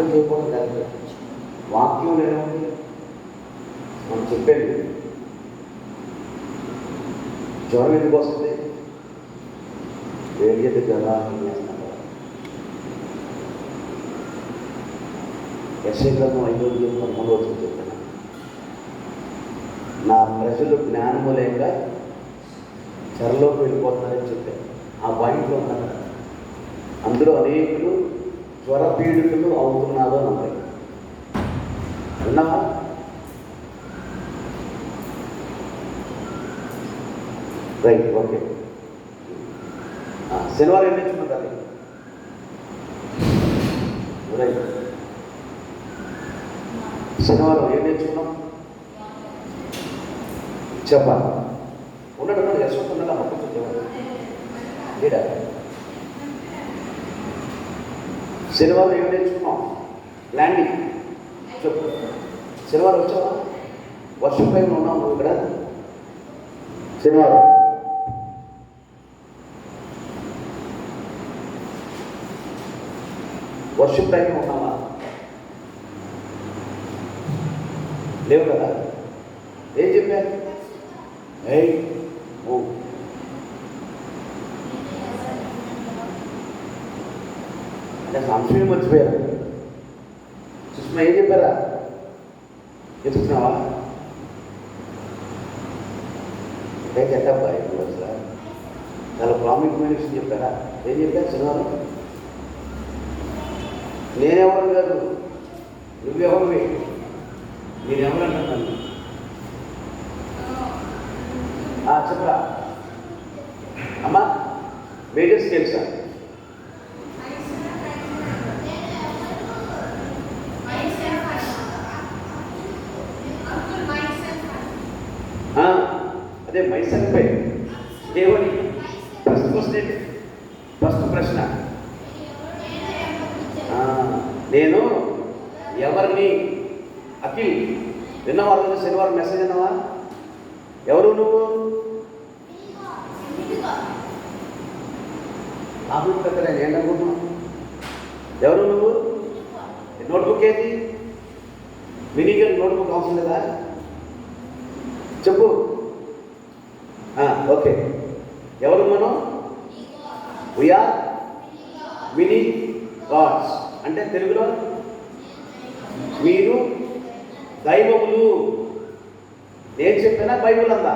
ప్రార్థన చేయకపోవడం కాదు, వాక్యం ఏముంది మనం చెప్పేది. జ్వరం ఎందుకు వస్తుంది? వేడి చేస్తే జ్వరం చేస్తున్నారు. యశగ్రంథం 5:13 వచ్చి చెప్తున్నాను, నా ప్రజలు జ్ఞానము లేక చెరలోకి వెళ్ళిపోతున్నారని చెప్పారు. ఆ పాయింట్లో ఉన్నారు. అందులో అనేకులు జ్వర పీడితులు అవుతున్నారు అని అన్నాయి. విన్నావా? Right, okay. శనివారం ఏం నేర్చుకుంటారు? రైట్, శనివారం ఏం నేర్చుకున్నాం చెప్పాలి. ఉండడం యశ్వంతున్నా మొక్క లేడా? శనివారం ఏం నేర్చుకున్నాం? ల్యాండింగ్. చెప్పు, శనివారం వచ్చావా? వర్షం పైన ఉన్నావు నువ్వు ఇక్కడ. శనివారం వర్షం పైన ఉన్నావా? లేవు కదా. ఏం చెప్పారు? అంటే సంశయం మర్చిపోయారు. సుష్మా ఏం చెప్పారా? చెప్తున్నావా? అంటే చెట్టబ్బా ఇప్పుడు సార్ చాలా ప్రాముఖ్యమైన విషయం చెప్పారా? ఏం చెప్పారు శనివారం? నేనెవరు కాదు, నువ్వెవరివి? నేనెవరంటున్నాను చెప్పరా అమ్మా? మేజర్ స్కేల్సా? అదే మైసెల్ఫే. దేవుని ఫస్ట్ ప్రశ్న నేను ఎవరిని? అఖిల్ విన్నవా? శనివారం మెసేజ్ విన్నావా? ఎవరు నువ్వు? కామెంట్ పెట్టలే, ఏంటనుకుంటున్నావు? ఎవరు నువ్వు? నోట్బుక్ ఏది? మినీగల్ నోట్బుక్ అవసరం లేదా? చెప్పు. ఓకే, ఎవరు మనం? We're mini gods. అంటే తెలుగులో మీరు దైవములు. నేను చెప్పినా బైబుల్ అందా?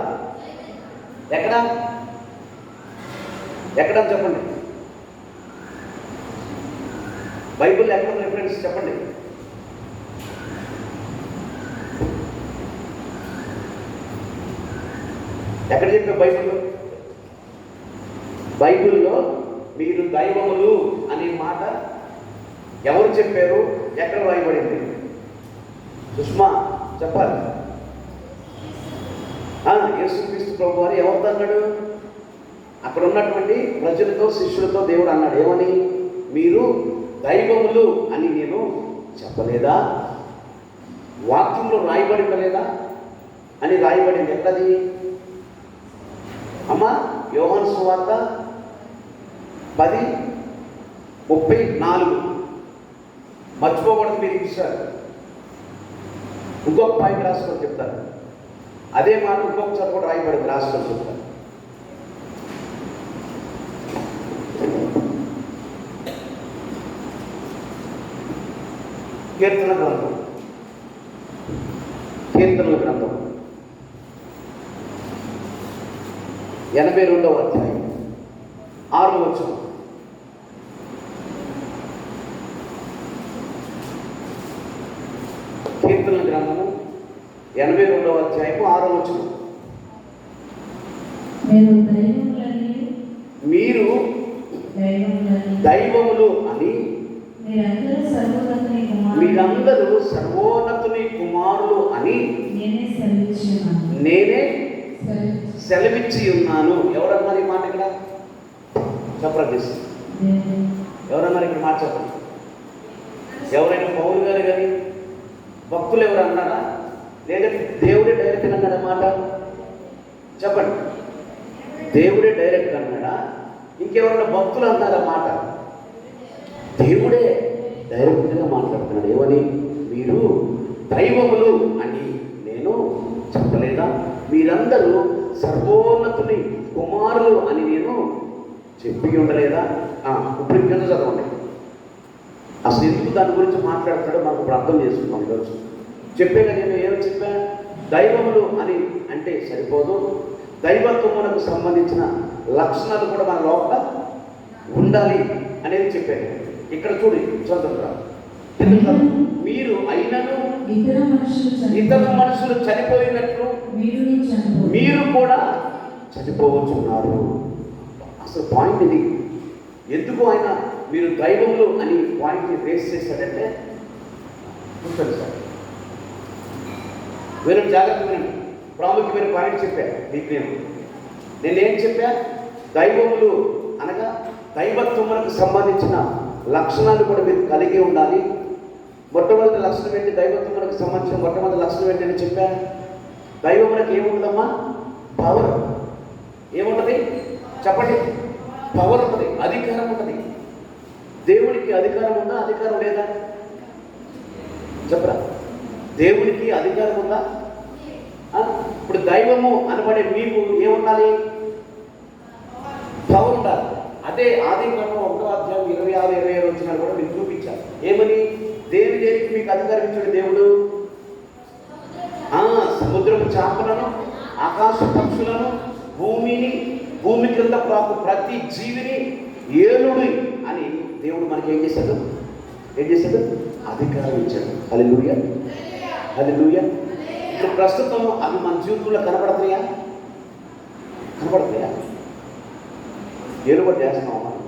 ఎక్కడ చెప్పండి. బైబుల్ ఎక్కడ రిఫరెన్స్ చెప్పండి. ఎక్కడ చెప్పే బైబుల్లో మీరు దైవములు అనే మాట ఎవరు చెప్పారు? ఎక్కడ రాయబడింది? సుష్మా చెప్పాలి. యేసుక్రీస్తు ప్రభు వారు ఎవరితో అన్నాడు? అక్కడ ఉన్నటువంటి ప్రజలతో, శిష్యులతో దేవుడు అన్నాడు. ఏమని? మీరు దైవములు అని నేను చెప్పలేదా? వాక్యంలో రాయబడిందా అని రాయబడింది. ఎక్కడది అమ్మా? యోహాను సువార్త 10:34. మర్చిపోకూడదు మీరు ఇచ్చారు. ఇంకొక పాయింట్ రాసుకొని చెప్తారు. అదే మాట ఇంకొకసారి కూడా రాయబడింది, రాసుకొని చెప్తారు. కీర్తనల గ్రంథం 82వ అధ్యాయం 6వ వచనం. కీర్తనల గ్రంథము 82వ అధ్యాయము 6వ వచనం. మీరు దైవములు అని మీరందరూ సర్వోన్నతుని కుమారులు అని నేనే సెలవిచ్చి ఉన్నాను. ఎవరన్నారు ఈ మాట ఇక్కడ? చెప్పండి. ఎవరన్నారు ఇక్కడ మాట? చెప్పండి. ఎవరైనా పౌలు గారు కానీ భక్తులు ఎవరు అన్నారా? లేదంటే దేవుడే డైరెక్ట్ అన్నాడా మాట? చెప్పండి. దేవుడే డైరెక్ట్ అన్నాడా? ఇంకెవరైనా భక్తులు అన్నారా మాట? దేవుడే డైరెక్ట్గా మాట్లాడుతున్నాడు. చెప్పి ఉండలేదా? ఇప్పుడు కింద చదవండి. అసలు ఎందుకు దాని గురించి మాట్లాడుతాడో మనకు ఇప్పుడు అర్థం చేసుకున్నాం ఈరోజు. చెప్పేగా నేను ఏమో చెప్పా, దైవములు అని అంటే సరిపోదు, దైవత్వమునకు సంబంధించిన లక్షణాలు కూడా మన లోపల ఉండాలి అనేది చెప్పాను. ఇక్కడ చూడు చదువురా, మీరు అయినను ఇతర మనుషులు చనిపోయినట్లు మీరు కూడా చనిపోవచ్చున్నారు. అసలు పాయింట్ ఇది. ఎందుకు ఆయన మీరు దైవములు అని పాయింట్ని రేస్ చేశాడంటే చూడండి సార్, వేరే జాగ్రత్త ప్రాముఖ్యమైన పాయింట్ చెప్పా. మీకు నేనేం చెప్పా? దైవములు అనగా దైవత్వములకు సంబంధించిన లక్షణాలు కూడా మీరు కలిగి ఉండాలి. మొట్టమొదటి లక్షణం ఏంటి? దైవత్వములకు సంబంధించిన మొట్టమొదటి లక్షణం ఏంటని చెప్పా. దైవములకు ఏముంటుందమ్మా? పవర్. ఏముంటుంది చెప్పండి? పవర్ ఉంటుంది, అధికారం ఉంటుంది. దేవునికి అధికారం ఉందా? అధికారం లేదా? చెప్పరా? దేవునికి అధికారం ఉందా? ఇప్పుడు దైవము అనబడే మీకు ఏముండాలి? పవర్ ఉండాలి. అదే ఆదికాండం 1వ అధ్యాయం 26, 27 వచ్చినారు కూడా మీకు చూపించారు. ఏమని? దేనికి మీకు అధికారం ఇచ్చాడు దేవుడు? సముద్రపు చేపలను, ఆకాశ పక్షులను, భూమి క్రింద ప్రతి జీవిని ఏలుడి అని దేవుడు మనకి ఏం చేశాడు? అధికారం ఇచ్చాడు. హల్లెలూయా, హల్లెలూయా. ఇప్పుడు ప్రస్తుతం అవి మన జీవితంలో కనపడతాయా? ఏలుబడి చేస్తున్నాం మనం.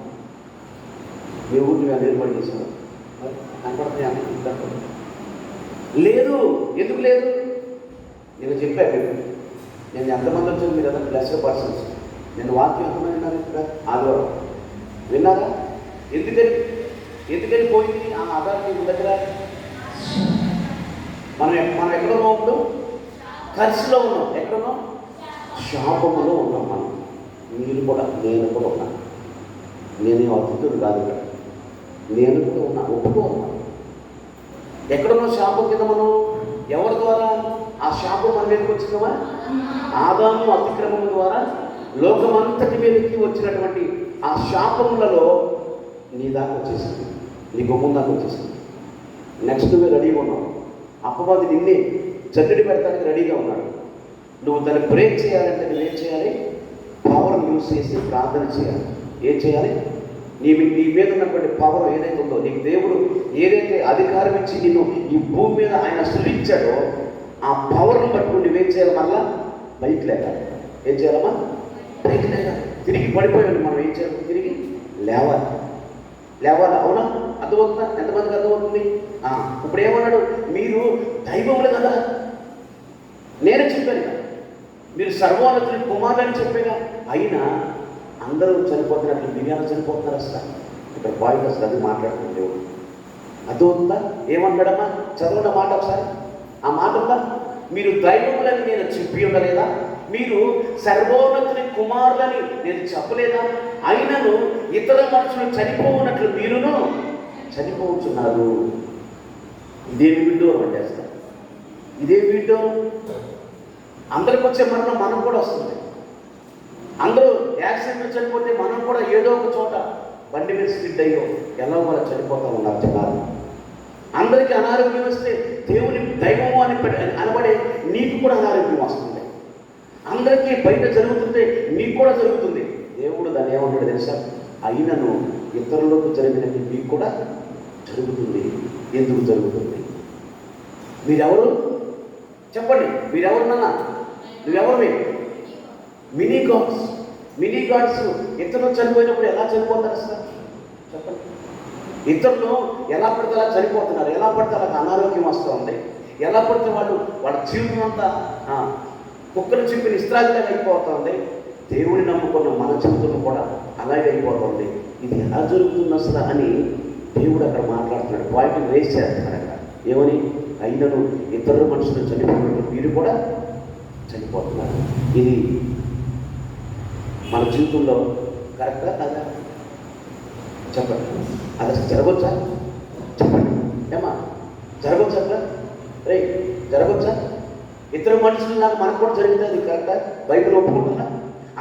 ఏ ఊరికి మేము ఏలుబడి చేసాము? కనపడతాయా? లేదు. ఎందుకు లేదు? నేను చెప్పాను. నేను ఎంతమంది వచ్చాను? మీరు ఎంత బ్లెస్డ్ పర్సన్స్. నేను వాక్యం ఎంతమంది విన్నారు ఇక్కడ? ఆదివారం విన్నారా? ఎందుకని పోయింది ఆ ఆధారం మీ దగ్గర? మనం ఎక్కడున్నాం? ఇప్పుడు ఖర్చులో ఉన్నాం. ఎక్కడున్నాం? శాపములో ఉన్నాం మనం. మీరు కూడా, నేను కూడా ఉన్నాను. నేనేం అతిథుడు కాదు ఇక్కడ. నేను కూడా ఉన్నా, ఒప్పుకో ఉన్నాను. ఎక్కడున్నాం? శాపం కింద మనం. ఎవరి ద్వారా ఆ శాపం మన మీదకి వచ్చిందమా? ఆదాము అతిక్రమం ద్వారా లోకమంతటి మీదకి వచ్చినటువంటి ఆ శాపములలో నీ దాకా వచ్చేసింది, నీ గుమ్మం దాకా వచ్చేసింది. నెక్స్ట్ నువ్వు రెడీగా ఉన్నావు. అపవాది నిన్నే జల్లెడి పెడతానికి రెడీగా ఉన్నాడు. నువ్వు దాన్ని బ్రేక్ చేయాలంటే నువ్వేం చేయాలి? పవర్ యూజ్ చేసి ప్రార్థన చేయాలి. ఏం చేయాలి? నీ మీద ఉన్నటువంటి పవర్ ఏదైతే ఉందో, నీకు దేవుడు ఏదైతే అధికారం ఇచ్చి నిన్ను ఈ భూమి మీద ఆయన సృష్టించాడో ఆ పవర్ను పట్టుకుని నువ్వేం చేయాలి? మళ్ళా బయట లేకాలి. ఏం చేయాలమ్మా? బయట లేకాలి. తిరిగి పడిపోయాడు. మనం ఏం చేయాలి? తిరిగి లేవాలి. అవునా? అర్థమవుతుందా? ఎంతమందికి అర్థమవుతుంది? ఇప్పుడు ఏమన్నాడు? మీరు దైవములు కదా. నేను చెప్పాను కదా, మీరు సర్వోన్నతుని కుమారులని చెప్పాగా. అయినా అందరూ చనిపోతున్నట్లు దివ్యాలు చనిపోతున్నారు. అసలు ఇక్కడ పాయింట్ అసలు అది మాట్లాడుతుంది దేవుడు. అర్థమవుతుందా? ఏమన్నాడమ్మా? చదవండి మాట ఒకసారి. ఆ మాట ఉందా? మీరు దైవములని నేను చెప్పి ఉండలేదా? మీరు సర్వోన్నతుని కుమారులని నేను చెప్పలేదా? అయినను ఇతర మనుషులు చనిపోవున్నట్లు మీరును చనిపోతున్నారు. ఇదే విడ్డూరం అంటేస్తారు. ఇదే విడ్డూరం. అందరికి వచ్చే మరణం మనం కూడా వస్తుంది. అందరూ యాక్సిడెంట్ చనిపోతే మనం కూడా ఏదో ఒక చోట బండి మీద స్కిడ్ అయ్యో ఎలా కూడా చనిపోతా ఉన్నారు జనాలు. అందరికీ అనారోగ్యం వస్తే దేవుని దైవము అని అనబడే నీకు కూడా అనారోగ్యం వస్తుంది. అందరికీ బయట జరుగుతుంటే నీకు కూడా జరుగుతుంది. దేవుడు దాన్ని ఏమంటాడు తెలుసా? అయినను ఇతరులకు జరిగినట్టు మీకు కూడా జరుగుతుంది. ఎందుకు జరుగుతుంది? మీరెవరు చెప్పండి? మీరెవరున్నా? నువ్వెవరు? Mini gods. ఇతరులు చనిపోయినప్పుడు ఎలా చనిపోతారు అసలు చెప్పండి? ఇతరులు ఎలా పడితే అలా చనిపోతున్నారు. ఎలా పడితే వాళ్ళకి అనారోగ్యం వస్తూ ఉంది. ఎలా పడితే వాళ్ళ జీవితం అంతా కుక్కలు చెప్పిన ఇస్త్రాజిలాగా అయిపోతుంది. దేవుని నమ్ముకున్న మన జీవితంలో కూడా అలాగే అయిపోతుంది. ఇది ఎలా జరుగుతుంది అసలు అని దేవుడు అక్కడ మాట్లాడుతున్నాడు. పాయింట్ రేస్ చేస్తున్నాడు అక్కడ. ఏమని? అయినను ఇతరుల మనుషులు చనిపోయినప్పుడు మీరు కూడా చనిపోతున్నారు. ఇది మన జీవితంలో కరెక్టా కాదా? చెప్పండి. అది అసలు జరగవచ్చా? చెప్పండి. ఏమా జరగవచ్చా? అట్లా జరగవచ్చా? ఇతర మనుషులు మనకు కూడా జరిగింది. అది కరెక్టా? బైబిల్ ఒప్పుకుంటున్నా?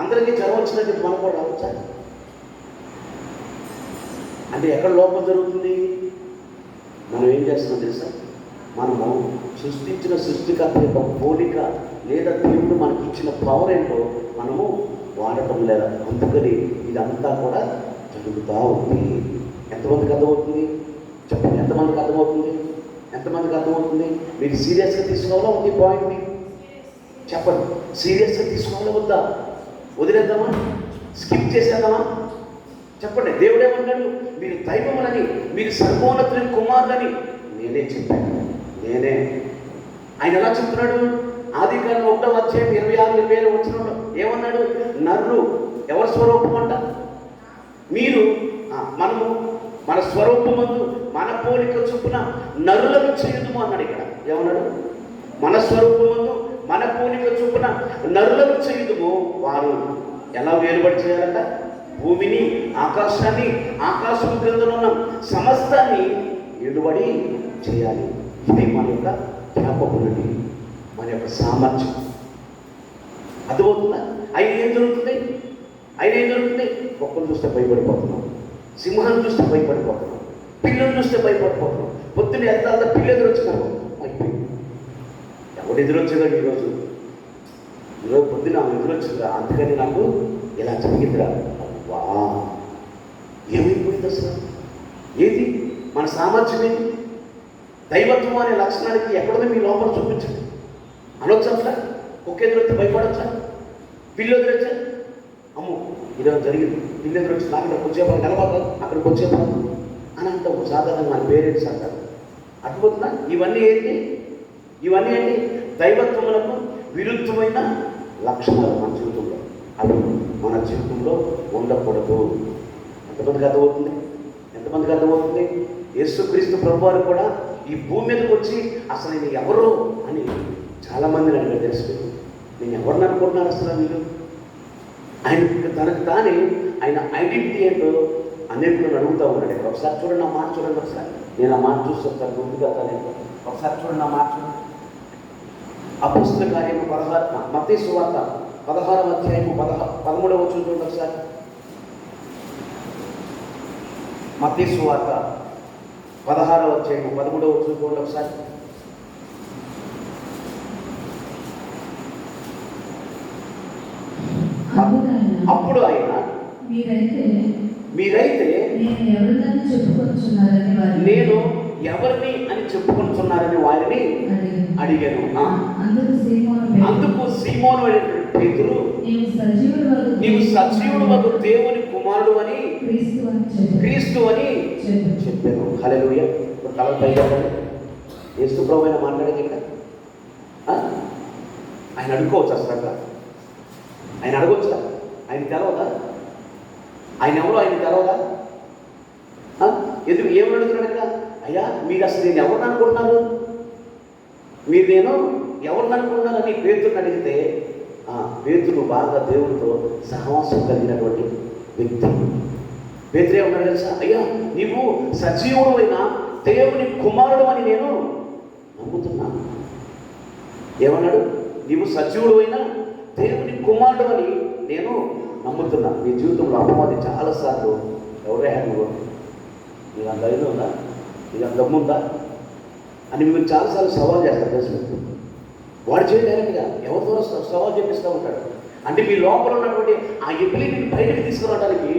అందరికీ జ్వరం వచ్చినట్టు మనకు కూడా రావచ్చా? అంటే ఎక్కడ లోపం జరుగుతుంది? మనం ఏం చేస్తున్నాం తెలుసా? మనము సృష్టించిన సృష్టికర్త యొక్క పోలిక లేదా దేవుడు మనకి ఇచ్చిన పవర్ ఏంటో మనము వాడటం లేదా. అందుకని ఇదంతా కూడా జరుగుతూ ఉంది. ఎంతమందికి అర్థమవుతుంది చెప్పండి? ఎంతమందికి అర్థమవుతుంది? ఎంతమందికి అర్థమవుతుంది? మీరు సీరియస్గా తీసుకోవాలా ఉంది పాయింట్ని? చెప్పండి, సీరియస్గా తీసుకోవాలా వద్దా? వదిలేద్దామా? స్కిప్ చేసేద్దామా? చెప్పండి. దేవుడేమన్నాడు? మీరు దైవములని, మీరు సర్వోన్నతుని కుమారులని నేనే చెప్పాను. నేనే. ఆయన ఎలా చెప్తున్నాడు? ఆదికాండం 1వ అధ్యాయం 26-27 వచనంలో ఏమన్నాడు? నరులు ఎవరి స్వరూపం అంట? మీరు మనము మన స్వరూపమందు మన పోలిక చొప్పున నరులను చేయుదుము అన్నాడు. ఇక్కడ ఏమన్నాడు? మన స్వరూపమందు మన పోలిక చొప్పున నరులను చేయుదుము. వారు ఎలా వేరుబడి చేయాలంట? భూమిని, ఆకాశాన్ని, ఆకాశం క్రిందనున్న సమస్తాన్ని ఏలుబడి చేయాలి. ఇది మన యొక్క క్యాపబిలిటీ, మన యొక్క సామర్థ్యం. అర్థమవుతుందా? ఆయన ఏం జరుగుతుంది? ఒక్కరు చూస్తే భయపడిపోతున్నాం, సింహాన్ని చూస్తే భయపడిపోతున్నాం, పిల్లలు చూస్తే భయపడిపోతున్నాం. పొద్దున్న ఎంత పిల్లి ఎదురొచ్చినారు, అయిపోయింది. ఎవడు ఎదురొచ్చేదా? ఈరోజు పొద్దున్న ఆమె ఎదురొచ్చిందా, అందుకని నాకు ఇలా జరిగిందిరా. వా, ఏమైపోయింది అసలు? ఏది మన సామర్థ్యం? ఏది? దైవత్వం అనే లక్షణానికి ఎక్కడుందో మీ లోపల చూపించండి. అనొచ్చా? ఒక్క ఎదురొచ్చి భయపడొచ్చా? పిల్లి ఎదురొచ్చా? అమ్మో ఈరోజు జరిగింది, పిల్లి ఎదురొచ్చి నాకు ఇక్కడ వచ్చేపాలి, కలవాలి అక్కడికి వచ్చేపాలి అని అంటాము. సాధారణంగా మన పేరెంట్స్ అంటారు. అర్థమవుతుందా? ఇవన్నీ ఏంటి? దైవత్వములకు విరుద్ధమైన లక్షణాలు మన జీవితంలో. అవి మన జీవితంలో ఉండకూడదు. ఎంతమందికి అర్థమవుతుంది? యేసుక్రీస్తు ప్రభువారు కూడా ఈ భూమి మీదకి వచ్చి అసలు నేను ఎవరు అని చాలామందిని అడిగారు. తెలిసిపోయింది. నేను ఎవరిని అనుకుంటున్నారు అసలు మీరు? ఆయన తనకు తానే ఆయన ఐడెంటిటీ ఏంటో అనేకులను అడుగుతూ ఉన్నాడు. ఒకసారి చూడండి, నా మాట చూడండి. ఒకసారి నేను ఆ మాట చూస్తే ఒకసారి ముందుగా తానేంటో ఒకసారి చూడండి, నా మాట చూడండి. అపోస్తలుల కార్యము 16, మత్తయి సువార్త 16వ అధ్యాయము 13వ వచనం చూడండి ఒకసారి. మత్తయి సువార్త 16వ అధ్యాయము 13వ వచనం చూడండి ఒకసారి. అప్పుడు ఆయన మీరైతే నేను ఎవరిని అని చెప్పుకుంటున్నారని వారిని అడిగాను. అందుకు సీమోను పేతురు, నీవు సజీవుడు వగు దేవుని కుమారుడు అని, క్రీస్తు అని చెప్పాను. హల్లెలూయా. తల పైగానే యేసు ప్రభువైన మాట్లాడేది ఇక్కడ. ఆయన అడుకోవచ్చు అసలు, ఆయన అడగొచ్చుదా? ఆయన తెలవదా? ఆయన ఎవరో ఆయన తెలవదా? ఎందుకు ఏమని అడుగుతున్నాడు ఇక్కడ? అయ్యా మీరు అసలు నేను ఎవరిని అనుకుంటున్నారు? మీరు నేను ఎవరిని అనుకుంటున్నారని పేతురుని అడిగితే, పేతురు బాగా దేవుడితో సహవాసం కలిగినటువంటి వ్యక్తి. పేతురు ఏమన్నాడు తెలుసా? అయ్యా నీవు సజీవుడు అయిన దేవుని కుమారుడు అని నేను నమ్ముతున్నాను. ఏమన్నాడు? నీవు సజీవుడు అయిన దేవుని కుమారుడు అని నేను నమ్ముతున్నాను. మీ జీవితంలో అపవాది చాలాసార్లు ఎవరే నువ్వు, నీకు అంత ధైర్యం ఉందా, నీకు అంత దమ్ముందా అని మీరు చాలాసార్లు సవాల్ చేస్తారు. తెలుసు వాడు చేయలేరుగా ఎవరి ద్వారా సవాల్ చేపిస్తూ ఉంటాడు. అంటే మీ లోపల ఉన్నటువంటి ఆ ఎబిలిటీని బయటకు తీసుకురావడానికి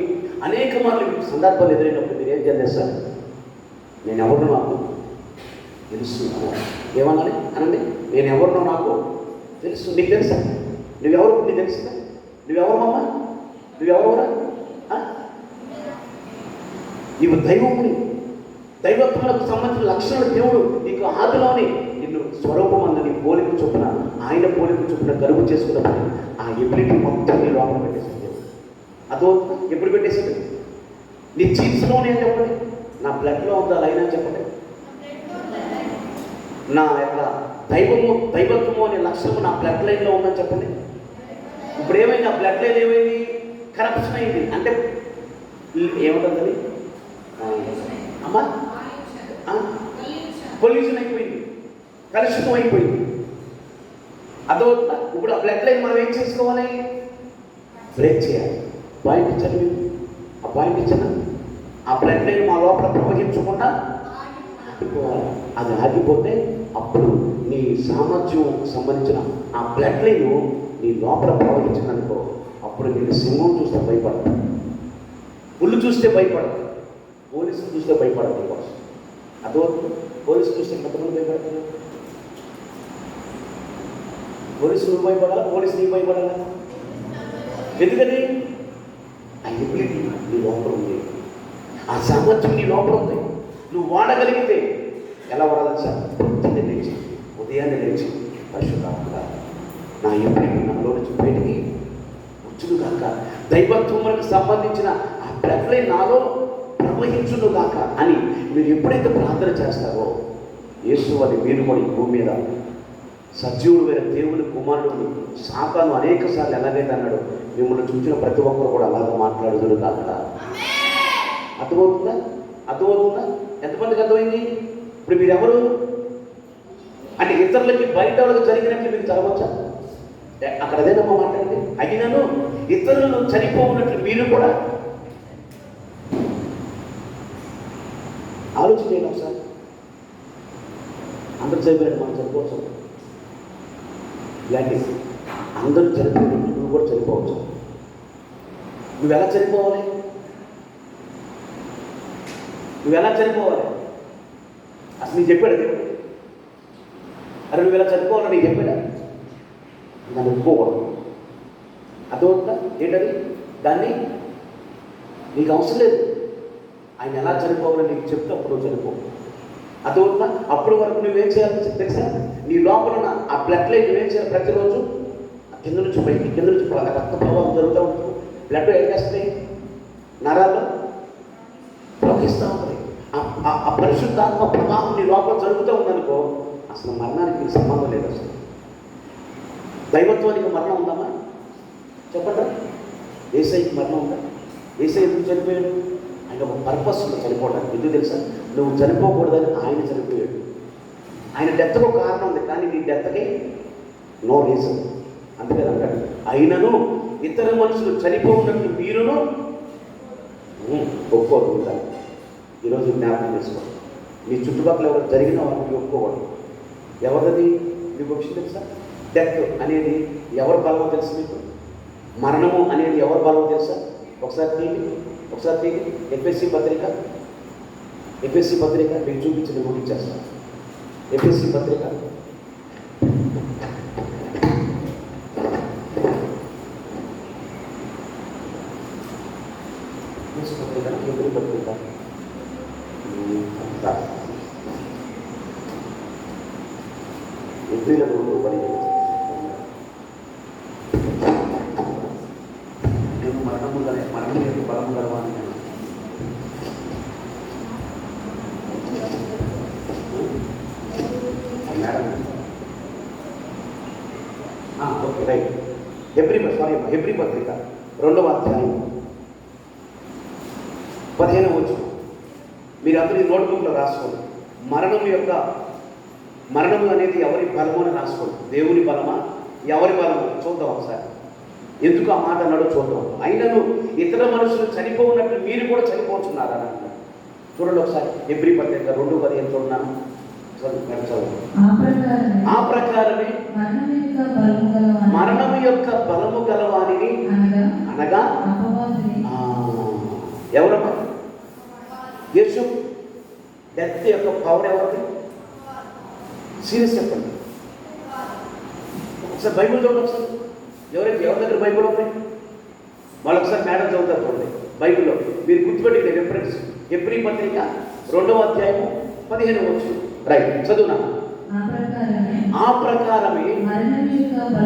అనేక మార్లు సందర్భాలు ఎదురైనప్పుడు మీరు ఏం చేస్తారు? నేను ఎవరినో నాకు తెలుసు. ఏమన్నాలి అనండి, నేను ఎవరినో నాకు తెలుసు. నీకు తెలుసా? నువ్వెవరు? నీకు తెలుసుదా? నువ్వెవరమ్మా? నువ్వెవరురా? నీవు దైవముని, దైవత్వాలకు సంబంధించిన లక్షణాలు దేవుడు నీకు ఆదిలోనే నిన్ను స్వరూపం అందు నీ పోలిక చొప్పున, ఆయన పోలిక చొప్పున గరువు చేసుకున్నప్పుడు ఆ ఎబిలిటీ మొత్తం నీ లోపల పెట్టేసాడు దేవుడు. అదో ఎప్పుడు పెట్టేసాడు? నీ జీన్స్లోనే చెప్పండి, నా బ్లడ్లో ఉందా లైనా చెప్పండి, నా యొక్క దైవత్వము అనే లక్షణము నా బ్లడ్ లైన్లో ఉందని చెప్పండి. ఇప్పుడు ఏమైంది? ఆ బ్లడ్ లైన్ ఏమైంది? కరప్షన్ అయింది. అంటే ఏముంటుంది అమ్మా? పొల్యూషన్ అయిపోయింది, కలుషితం అయిపోయింది. అదో ఇప్పుడు ఆ బ్లడ్ లైన్ మనం ఏం చేసుకోవాలి? బ్రేక్ చేయాలి. పాయింట్ ఇచ్చాను, ఆ పాయింట్ ఇచ్చాను. ఆ బ్లడ్ లైన్ మా లోపల ప్రవహించకుండా ఆగిపోవాలి. అది ఆగిపోతే అప్పుడు నీ సామర్థ్యం సంబంధించిన ఆ బ్లడ్ లైన్ నీ లోపల ప్రవహించిందనుకో, అప్పుడు నేను సింహం చూస్తే భయపడదు, పుల్లు చూస్తే భయపడదు, పోలీసులు చూస్తే భయపడదు. కోసం అదవుతుంది. పోలీసులు చూస్తే ఎంతమంది భయపడతారు? పోలీసులు నువ్వు భయపడాలా, పోలీసు నీకు భయపడాలా? ఎందుకని? ఆ ఎబిలిటీ నీ లోపల ఉంది, ఆ సామర్థ్యం నీ లోపల ఉంది. నువ్వు వాడగలిగితే ఎలా వాడాలి సార్? పొద్దున్నే లేచి, ఉదయాన్నే లేచి పరిశుద్ధాత్మ నా ఎబిలిటీ నాలో నుంచి బయటికి వచ్చును కాక, దైవత్వములకు సంబంధించిన ఆ బ్లడ్ లైన్ నాలో ప్రవహించును కాక అని మీరు ఎప్పుడైతే ప్రార్థన చేస్తారో, యేసు అని మీరు కూడా ఈ భూమి మీద సజీవుడు వేరే దేవుని కుమారుడు సాతాను అనేక సార్లు ఎలాగైతే అన్నాడు, మిమ్మల్ని చూసిన ప్రతి ఒక్కరు కూడా అలాగే మాట్లాడుదురు కాక. అర్థమవుతుందా? అర్థమవుతుందా? ఎంతమందికి అర్థమైంది? ఇప్పుడు మీరెవరు అంటే ఇతరులకి బయట వాళ్ళకి జరిగినట్లు మీకు చదవచ్చా? అక్కడ అదేనమ్మా మాట్లాడితే, అయినను ఇతరులు చనిపోవున్నట్లు మీరు కూడా ఆలోచించండి ఒకసారి. అందరూ చనిపోయినట్టు మనం చనిపోవచ్చు, ఇలాంటి అందరూ చనిపోయినట్టు నువ్వు కూడా చనిపోవచ్చు. నువ్వు ఎలా చనిపోవాలి? నువ్వు ఎలా చనిపోవాలి అసలు నీకు చెప్పాడు దేవుడు? అరే నువ్వు ఎలా చనిపోవాలని నీకు చెప్పాడా? దాన్ని ఒప్పుకోకూడదు. అర్థమవుతుందా? ఏంటది? దాన్ని నీకు అవసరం లేదు. ఆయన ఎలా చనిపోవాలని నీకు చెప్తే అప్పుడు నువ్వు చనిపో. అర్థమవుతుందా? అప్పుడు వరకు నువ్వేం చేయాలని తెలుసా? నీ లోపల ఆ బ్లడ్ లైన్ నువ్వేం చేయాలి? ప్రతిరోజు కింద నుంచి పైకి, కింద నుంచి రక్త ప్రవాహం జరుగుతూ ఉంటుంది. బ్లడ్ ఏం చేస్తాయి? నరాల్లో ప్రవహిస్తూ ఉంటుంది. ఆ పరిశుద్ధాత్మ ప్రవాహం నీ లోపల జరుగుతూ ఉందనుకో, అసలు మరణానికి నీకు సంబంధం లేదు. అసలు దైవత్వానికి మరణం ఉందమ్మా? చెప్పండి. యేసయ్యకి మరణం ఉందా? యేసయ్య ఎందుకు చనిపోయాడు? ఆయన ఒక పర్పస్ ఉంది చనిపోవడానికి. ఎందుకు తెలుసా? నువ్వు చనిపోకూడదని ఆయన చనిపోయాడు. ఆయన డెత్కు ఒక కారణం ఉంది, కానీ నీ డెత్కి నో రీజన్. అందుకే అంటాడు, అయినను ఇతర మనుషులు చనిపోయినట్లు మీరును ఒప్పుకోగలుగుతారు. ఈరోజు జ్ఞాపకం చేసుకోండి. మీ చుట్టుపక్కల ఎవరు జరిగిన వారికి ఒప్పుకోకూడదు. ఎవరిది మీకు విషయం తెలుసా? డెత్ అనేది ఎవరి బలమో తెలుసు మీకు? మరణము అనేది ఎవరి బలమో తెలుసా? ఒకసారి తీయండి. ఎఫ్ఎస్సి పత్రిక మీకు చూపించి ముగించేస్తాను. ఎఫ్ఎస్సి పత్రిక నేను మరణం యొక్క బలము గలవాని ఓకే రైట్. హెబ్రీ పత్రిక 2వ అధ్యాయం 15వ వచనం మీరు అందరి నోట్బుక్లో రాసుకోండి. మరణము అనేది ఎవరి బలము అని రాసుకోండి. దేవుని బలమా, ఎవరి బలము? చూద్దాం ఒకసారి. ఎందుకు ఆ మాట అన్నాడో చూద్దాం. అయినను ఇతర మనుషులు చనిపోవున్నట్లు మీరు కూడా చనిపోతున్నారా అని అంటారు. చూడండి ఒకసారి హెబ్రీ పత్రిక 2:15 చూడన్నాను. ఆ ప్రకారమే మరణము యొక్క బలము గలవానిని అనగా ఎవరమ్మా? యేసు. డెత్ యొక్క పవర్ ఎవరిది? సీరియస్ చెప్పండి ఒకసారి. బైబిల్ చూడండి ఒకసారి. ఎవరి దగ్గర బైబిల్ ఉన్నాయి వాళ్ళు ఒకసారి మేడం చదువుతారు చూడండి బైబిల్లో. మీరు గుర్తుపెట్టి రెఫరెన్స్ హెబ్రీ పత్రిక 2వ అధ్యాయం 15వ వచనం. రైట్, చదువునా? ఆ ప్రకారమే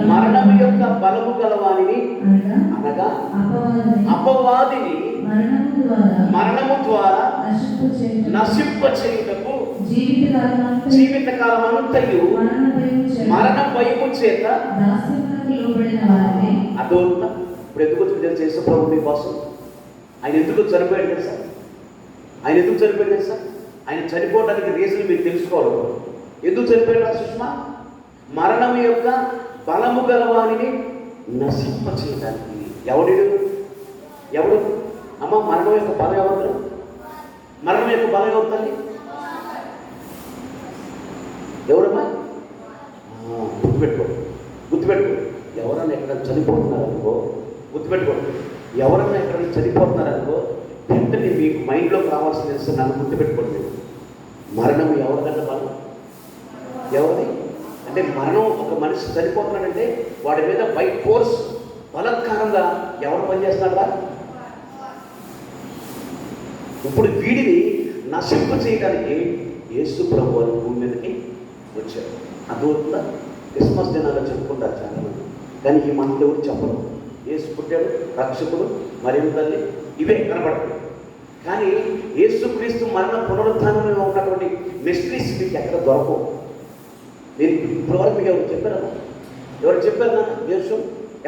మరణము యొక్క బలము గలవానిని అనగా అపవాదిని మరణము ద్వారా నశింపచేయుటకు జీవితకాలం అంతయు మరణ భయము చేత అదోంత. ఇప్పుడు ఎందుకు వచ్చింది చేసే ప్రభు మీకోసం? ఆయన ఎందుకు చనిపోయాడు తెలుసా? ఆయన చనిపోవడానికి రీజన్ మీరు తెలుసుకోవాలి. ఎందుకు చనిపోయాడు సుష్మా? మరణం యొక్క బలము గలవానిని నశింపచేయడానికి. ఎవడు అమ్మ? మరణం యొక్క బలం ఎవరు? మరణం యొక్క బలం ఎవరు తల్లి? ఎవరమ్మా? గుర్తుపెట్టుకోండి. ఎవరన్నా ఎక్కడైనా చనిపోతున్నారనుకో, గుర్తుపెట్టుకోండి. ఎవరన్నా ఎక్కడైనా చనిపోతున్నారనుకో, వెంటనే మీకు మైండ్లోకి రావాల్సిన తెలుసు. నన్ను గుర్తుపెట్టుకోండి. మరణం ఎవరికంటే బలం? ఎవరిది అంటే మరణం, ఒక మనిషి చనిపోతున్నాడంటే వాడి మీద బై ఫోర్స్ బలత్కారంగా ఎవరు పనిచేస్తున్నాడా? ఇప్పుడు వీడిని నశింప చేయడానికి యేసు ప్రభు వారు భూమి మీదకి వచ్చారు. అర్థమవుతుందా? క్రిస్మస్ దినాల్లో చెప్పుకుంటారు చాలామంది, కానీ ఈ మాట ఎవరు చెప్పరు. యేసు పుట్టాడు, రక్షకుడు, మరియమ్మ తల్లి, ఇవే కనబడతాయి. కానీ యేసుక్రీస్తు మరణ పునరుద్ధానంలో ఉన్నటువంటి మిస్టరీస్ మీకు ఎక్కడ దొరకవు. నేను ఇప్పటివరకు మీకు ఎవరు చెప్పారా? ఎవరు చెప్పారు? నా యేసు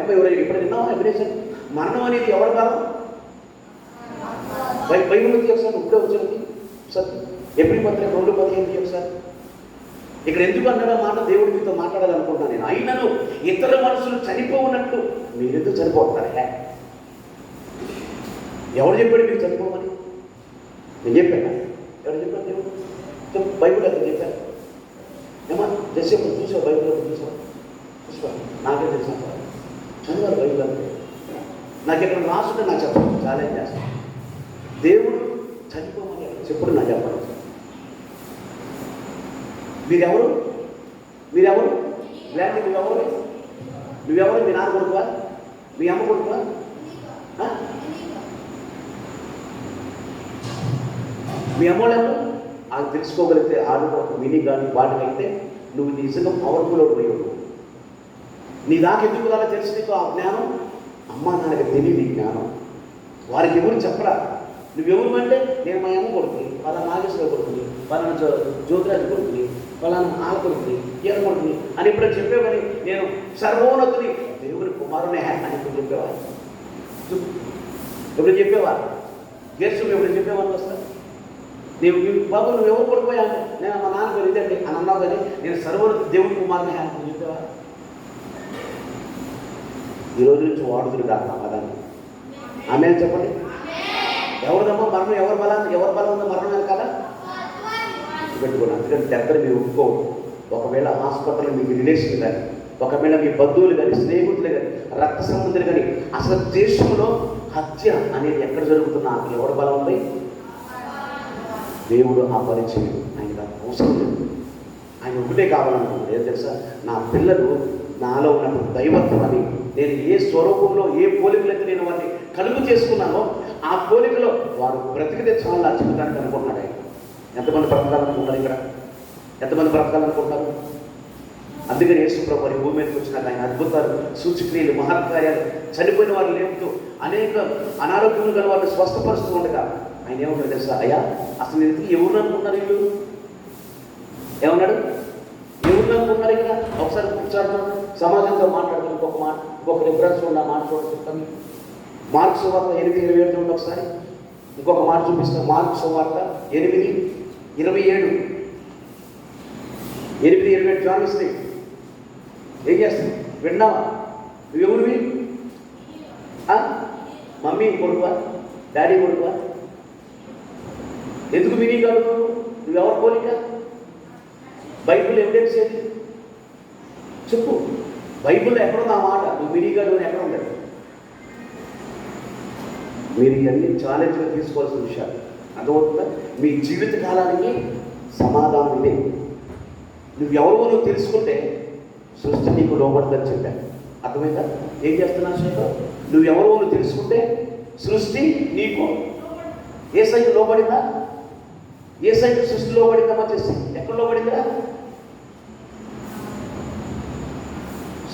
ఎవరు ఇప్పుడు విన్నావా? ఎవిడెన్స్ మరణం అనేది ఎవరి కాలం? బైబిల్ ఒకసారి ఇప్పుడే వచ్చింది సార్. ఎప్పుడు 2:15 ఒకసారి. ఇక్కడ ఎందుకు అన్నాడా మాట? దేవుడు మీతో మాట్లాడాలనుకుంటున్నాను నేను. అయినను ఇతర మనుషులు చనిపోవున్నట్లు మీరెందుకు చనిపోతున్నారా? ఎవరు చెప్పాడు మీరు చనిపోమని? నేను చెప్పాను. ఎవరు చెప్పాను? దేవుడు బైబిల్ అక్కడ చెప్పాను. ఏమా జస్ట్ చూసావు? బైబిల్ చూసావా? నాకే తెలిసిన చదివారు బైబిల్ అంటే. నాకు ఇక్కడ రాసుంటే నాకు చెప్పండి, ఛాలెంజ్ చేస్తాను. దేవుడు చనిపోమని చెప్పుడు నాకు చెప్పండి. మీరెవరు? లేదంటే నువ్వెవరు? మీ నాన్న కొడుకువా? మీ అమ్మ కొడుకువా? మీ అమ్మోళ్ళను అది తెలుసుకోగలిగితే ఆడు విని కానీ వాటికైతే నువ్వు నిజంగా పవర్ఫుల్ అవుతుంది. నీ దాకా ఎందుకు అలా తెలిసి నీకు ఆ జ్ఞానం? అమ్మ నాన్నకి తెలియదు ఈ జ్ఞానం. వారికి ఎవరు చెప్పరా? నువ్వెవరు అంటే నేను మా అమ్మ కొడుకుని, వాళ్ళ నాగేశ్వర కొడుకుని, వాళ్ళ జ్యోతిరాజు కొడుకుని, వాళ్ళ ఆల కొడుకుని, ఈయన కొడుకుని అని ఎప్పుడైనా చెప్పేవని నేను సర్వోన్నతుని దేవుని కుమారునే అని ఎప్పుడు చెప్పేవా? ఎప్పుడు చెప్పేవా? గేర్సు ఎప్పుడు చెప్పేవాళ్ళు వస్తా? బాబు నువ్వు ఎవరు కొడుకుపోయా? నేను మా నాన్న పేరు ఇదండి అని అన్నావు, కానీ నేను సర్వోన్నత దేవుని కుమారునే అని చెప్పేవా? ఈరోజు నుంచి వాడుతుడు కాదు నా పదాన్ని. ఆమె చెప్పండి. ఎవరిదమ్మా మరణం? ఎవరి బలం ఉందో మరణం వెనకాల పెట్టుకోండి. అందుకని దగ్గర మీరు ఒప్పుకోండి. ఒకవేళ హాస్పిటల్ మీకు రిలేషన్ కానీ, ఒకవేళ మీ బంధువులు కానీ, స్నేహితులు కానీ, రక్త సంబంధులు కానీ, అసలు దేశంలో హత్య అనేది ఎక్కడ జరుగుతున్నా ఎవరి బలం ఉంది? దేవుడు ఆ పరిచయం ఆయన అవసరం లేదు. ఆయన ఒకటే కావాలనుకుంటున్నాడు. ఏం తెలుసా? నా పిల్లలు నాలో ఉన్నప్పుడు దైవత్వం అని, నేను ఏ స్వరూపంలో ఏ పోలికలైతే నేను వారిని కలుగు చేసుకున్నానో ఆ పోలికలో వారు బ్రతికితే చాలా జీవితానికి అనుకుంటున్నాడు ఆయన. ఎంతమంది బ్రతకాలనుకుంటారు? ఇక్కడ ఎంతమంది బ్రతకాలనుకుంటారు? అందుకని యేసు ప్రభు వారి భూమి మీదకి వచ్చినాక ఆయన అద్భుతాలు, సూచక్రియలు, మహత్కార్యాలు, చనిపోయిన వారు లేపుతూ అనేక అనారోగ్యం గల వారిని స్వస్థపరుస్తూ ఉండగా ఆయన ఏమన్నాడు తెలుసా? అయ్యా అసలు ఎందుకు ఎవరు అనుకుంటున్నారు? వీళ్ళు ఏమన్నాడు? ఎవరు అనుకుంటున్నారు? ఇక్కడ ఒకసారి కూర్చోడుతున్నాం, సమాజంతో మాట్లాడుతున్నాం. ఇంకొక రిఫరెన్స్ ఉన్న మాట చూడండి. మార్క్స్ సువార్త 8:27 చూడండి ఒకసారి. ఇంకొక మాట చూపిస్తాం. మార్క్స్ సువార్త 8:27 జానిస్తే ఏం చేస్తుంది? విన్నావా? నువ్వెవరివి? మమ్మీ కొడుకువా? డాడీ కొడుకువా? ఎందుకు విని కాదు? నువ్వెవరు పోలిక? బైబిల్ ఎవిడెన్స్ ఏది చెప్పు. బైబిల్లో ఎక్కడుంది ఆ మాట? నువ్వు వినిగాడు అని ఎక్కడ ఉండదు. మీరు ఇవన్నీ ఛాలెంజ్గా తీసుకోవాల్సిన విషయాలు. అర్థమవుతుందా? మీ జీవిత కాలానికి సమాధానం ఇదే. నువ్వెవరో నువ్వు తెలుసుకుంటే సృష్టి నీకు లోబడదని చెప్పాను. అర్థమైందా? ఏం చేస్తున్నావు శేఖర్? నువ్వెవరో నువ్వు తెలుసుకుంటే సృష్టి నీకు ఏ సైజు లోబడిందా? ఏ సైజు సృష్టి లోబడిందమ్మా? చేసి ఎక్కడ లోబడిందా?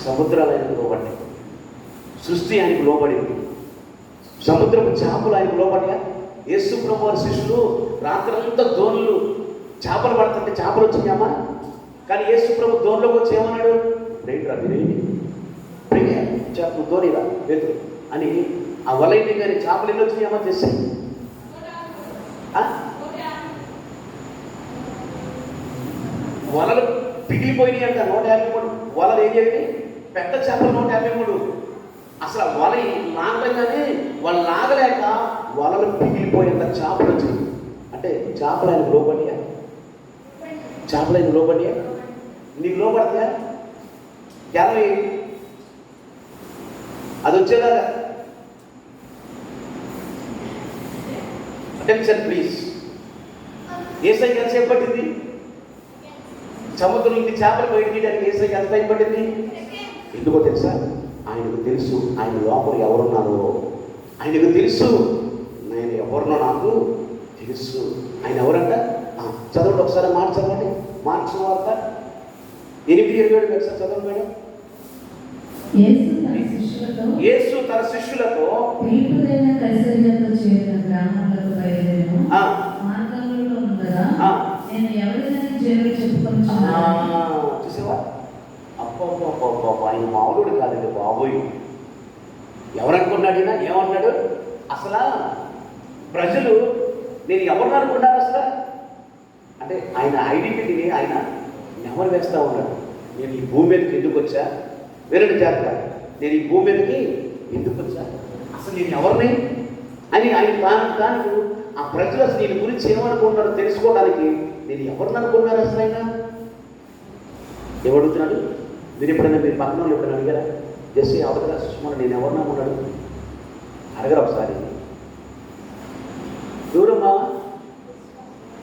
సముద్రాలు ఆయనకు లోబడ్డాయి. సృష్టి ఆయనకు లోబడింది. సముద్రపు చేపలు ఆయనకు లోబడ్డా. యేసు ప్రభు వారి శిష్యులు రాత్రంతా దోణులు చేపలు పడుతుంటే చేపలు వచ్చినాయమ్మా. కానీ యేసు ప్రభు దోణిలోకి వచ్చి ఏమన్నాడు? రైట్రా మీరేమి చేపలు దోనిరా పేతురు అని ఆ వలైతే కానీ చేపలు ఎన్ని వచ్చినాయమ్మా? చేసి వలలు పిగిలిపోయినాయి అంట. 153 వలలు ఏం చేయాలి? పెద్ద చేపలు 153. అసలు వల లాగగానే వాళ్ళు లాగలేక వలలు పిగిలిపోయేంత చేపలు వచ్చింది. అంటే చేపలు ఆయనకు లోబడియా? చేపలు ఆయనకు లోబడియా? నీకు లోబడతా? యాభై అది వచ్చేలాగా అటెన్షన్ ప్లీజ్. ఏసై ఎంతసేపు పట్టింది? సముద్రం నుండి చేపలు బయట తీయడానికి ఏసై ఎంత టైం పట్టింది? ఎందుకో తెలుసా? ఆయనకు తెలుసు ఆయన లోపల ఎవరున్నారో. ఆయనకు తెలుసు నేను ఎవరినో నాకు తెలుసు. ఆయన ఎవరంట? చదవండి ఒకసారి, మార్చి చదవండి. మార్చిన వార్త 8:27 ఒకసారి చదవండి మేడం. యేసు తన శిష్యులతో చూసేవా? అప్ప ఆయన మామూలుడు కాదండి బాబోయ్. ఎవరనుకున్నాడు? ఏమన్నాడు అసలు? ప్రజలు నేను ఎవరిని అనుకున్నాను అసలు అంటే ఆయన ఐడెంటిటీని ఆయన నెమరు వేస్తూ ఉన్నాడు. నేను ఈ భూమి మీదకి ఎందుకు వచ్చా? వేరే జాగ్రత్త, నేను ఈ భూమి మీదకి ఎందుకు వచ్చా, అసలు నేను ఎవరిని అని ఆయన తాను ఆ ప్రజలు అసలు నేను గురించి ఏమనుకుంటున్నారో తెలుసుకోవడానికి నేను ఎవరిని అనుకున్నారు అసలు ఆయన ఏమడుగుతున్నాడు? మీరు ఎప్పుడైనా మీరు పక్కన వాళ్ళు ఎప్పుడైనా అడిగారా? జస్ట్ అవతల సుష్మా నేను ఎవరిని అనుకున్నాడు అడగరు ఒకసారి. దూరమ్మా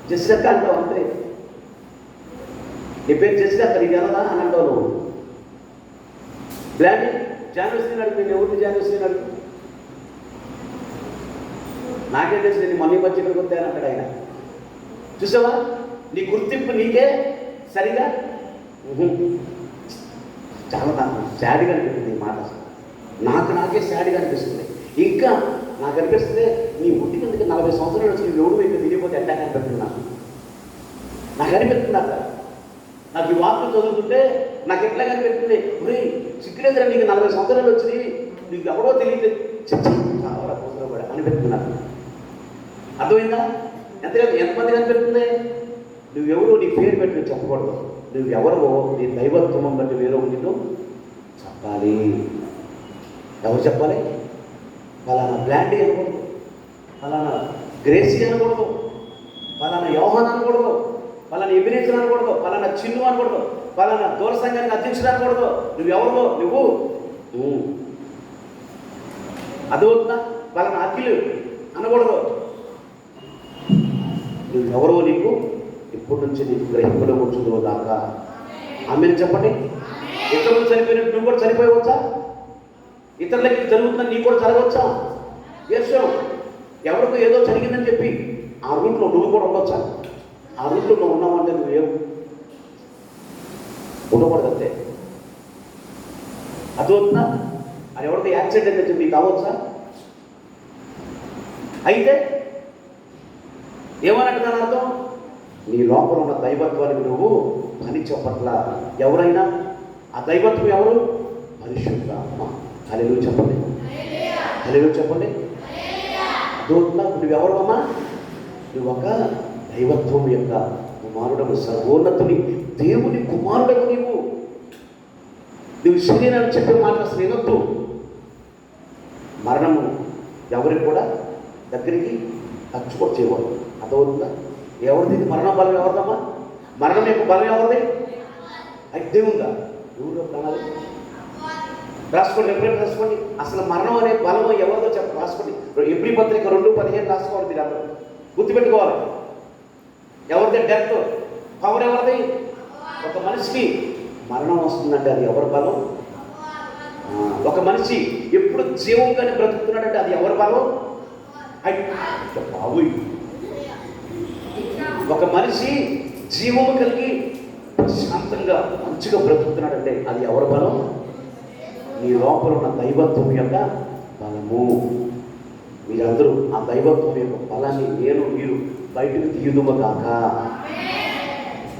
జస్లక్క అంటావు అంతే. నీ పేరు జస్లక్క, నీకు ఎవరా అని అంటావు నువ్వు. బ్లాండ్ జాన్వస్ని అడుగు, నేను ఎవరిని జాన్వస్ని అడుగు. నాకే తెలిసి నేను మమ్మీ వచ్చి ఇక్కడికి వద్దాను అక్కడ ఆయన. చూసావా? నీ గుర్తింపు నీకే సరిగా చాలా నాకు శాడిగా అనిపిస్తుంది ఈ మాట. నాకే శాడిగా అనిపిస్తుంది. ఇంకా నాకు అనిపిస్తుంది నీ ముట్టి కిందకి 40 సంవత్సరాలు వచ్చి నీ ఎవడు ఇంకా తిరిగిపోతే ఎట్లా అనిపిస్తుంది నాకు అనిపిస్తుంది. అక్కడ నాకు ఈ వార్తలు చదువుతుంటే నాకు ఎట్లా కనిపిస్తుంది, ఒరే సిగ్గులేదురా నీకు 40 సంవత్సరాలు వచ్చి నీకు ఎవడో తెలియదు చాలా అవసరం కూడా అనిపిస్తుంది నాకు. అర్థమైందా? ఎంతమంది కనిపిస్తుంది? నువ్వెవరో నీ పేరు పెట్టి చెప్పకూడదు. నువ్వెవరో నీ దైవత్వం బట్టి వేరే నిన్ను చెప్పాలి. ఎవరు చెప్పాలి? ఫలానా బ్లాండీ అనకూడదు, ఫలానా గ్రేసీ అనకూడదు, ఫలానా యోహాన్ అనకూడదు, ఫలానా ఎబినేజర్ అనకూడదు, ఫలానా చిన్ను అనకూడదు, ఫలానా దూర సంఘానికి అధ్యక్షుడు అనకూడదు. నువ్వెవరో నువ్వు అదవుతుందా? ఫలానా అఖిలు అనకూడదు. నువ్వెవరో నీకు ఇప్పటి నుంచి నీకు గ్రహింపులో కూర్చుందో దాకా. ఆమెను చెప్పండి. ఇతరులు చనిపోయినట్టు నువ్వు కూడా చనిపోయవచ్చా? ఇతరులకి జరుగుతుందని నీకు కూడా జరగవచ్చా? యశో ఎవరికో ఏదో జరిగిందని చెప్పి ఆ రూట్లో నువ్వు కూడా ఉండొచ్చా? ఆ రూట్లో నువ్వు ఉన్నావంటే నువ్వేం ఉండకూడదంతే. అదవుతుందా? అది ఎవరితో యాక్సిడెంట్ అని చెప్పి నీకు కావచ్చా? అయితే ఏమన్నట్టుగా అర్థం? నీ లోపల ఉన్న దైవత్వానికి నువ్వు పని చెప్పట్లా. ఎవరైనా ఆ దైవత్వం ఎవరు? పరిశుద్ధాత్మ. హల్లెలూయా చెప్పండి, హల్లెలూయా చెప్పండి. అదోట్లా నువ్వెవరు అమ్మా? నువ్వు ఒక దైవత్వం యొక్క కుమారుడము, సర్వోన్నతుని దేవుని కుమారుడము. నువ్వు శరీరాన్ని చెప్పే మాట అసలు వినొద్దు. మరణము ఎవరికి కూడా దగ్గరికి వచ్చేవాడు. అదవుతుందా? ఎవరిది మరణ బలం? ఎవరిదమ్మా మరణం యొక్క బలం? ఎవరిది? అయితే దేవుందా? ఎవరు అనాలి? రాసుకోండి, ఎప్పుడైనా రాసుకోండి. అసలు మరణం అనే బలం ఎవరిదో చెప్పండి, రాసుకోండి. ఎబ్రీ పత్రిక 2:15 రాసుకోవాలి. మీరు అందరూ గుర్తుపెట్టుకోవాలి. ఎవరిది డెత్ పవర్? ఎవరిది? ఒక మనిషికి మరణం వస్తుందంటే అది ఎవరి బలం? ఒక మనిషి ఎప్పుడు జీవంగానే బ్రతుకుతున్నాడంటే అది ఎవరి బలం? బాబు, ఒక మనిషి జీవము కలిగి శాంతంగా మంచిగా బ్రతుకుతున్నాడంటే అది ఎవరి బలం? నీ లోపల ఉన్న దైవత్వం యొక్క బలము. మీరందరూ ఆ దైవత్వం యొక్క బలాన్ని నేను మీరు బయటకు తీయుదుము కాక.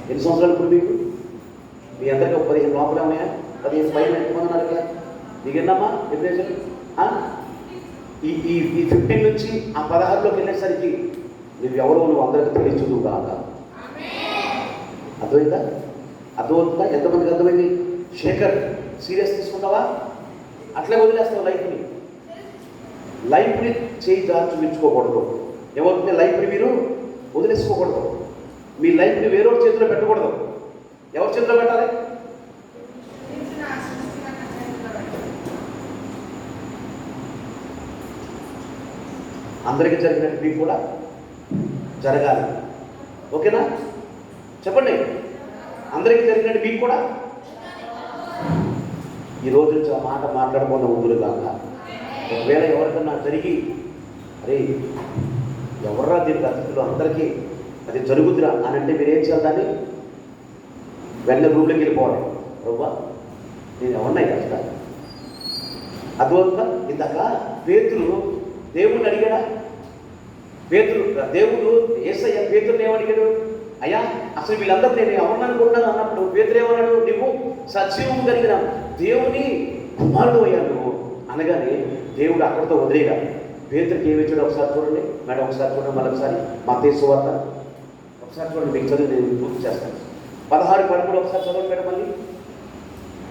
ఎన్ని సంవత్సరాలు ఇప్పుడు మీకు? మీ అందరికీ 15 లోపలే ఉన్నాయా? 15 పైన ఎంతమంది ఉన్నారు కదా? దిగిందమ్మా డిప్రెషన్. ఈ 15 నుంచి ఆ 16లోకి వెళ్ళేసరికి నువ్వు ఎవరో నువ్వు అందరికీ తెలియచుదువు కాక. అర్థమైందా? అర్థమవుతుందా? ఎంతమందికి అర్థమైంది? శేఖర్, సీరియస్ తీసుకుంటావా? అట్లే వదిలేస్తావు లైఫ్ని. లైఫ్ని చేయి దాచి చూపించుకోకూడదు. ఏమవుతుంది? లైఫ్ని మీరు వదిలేసుకోకూడదు. మీ లైఫ్ని వేరొకరి చేతిలో పెట్టకూడదు. ఎవరి చేతిలో పెట్టాలి? అందరికీ జరిగినట్టు మీకు కూడా జరగాలి. ఓకేనా? చెప్పండి. అందరికీ జరిగినట్టు మీకు కూడా. ఈ రోజు నుంచి ఆ మాట మాట్లాడకుండా ముందులు కాక, ఒకవేళ ఎవరికన్నా జరిగి అరే ఎవర్రా దీనికి అతిథులు అందరికీ అది జరుగుతురా అని అంటే మీరు ఏం చేయాలి? వెంటనే రూమ్లోకి వెళ్ళిపోవాలి. రవ్వా నేను ఎవరినాయి కదా అద్భుతంగా. ఇందాక పేతురు దేవుడిని అడిగాడా? దేవుడు యేసయ్య పేతురుని ఏమడిగాడు? అయ్యా అసలు వీళ్ళందరూ నేను ఎవరిని అనుకుంటున్నాను అన్నప్పుడు పేతురు ఏమన్నాడు? నువ్వు సజీవం కలిగిన దేవుని కుమారుడు అయ్యాను నువ్వు అనగానే దేవుడు అక్కడితో వదిలేగా పేతురికి ఏమి ఇచ్చాడు? ఒకసారి చూడండి మేడం, ఒకసారి చూడండి, మళ్ళీ ఒకసారి మత్తయి సువార్త ఒకసారి చూడండి. మీకు చదివి నేను పూర్తి చేస్తాను. 16-13 ఒకసారి చదవండి మేడం. మళ్ళీ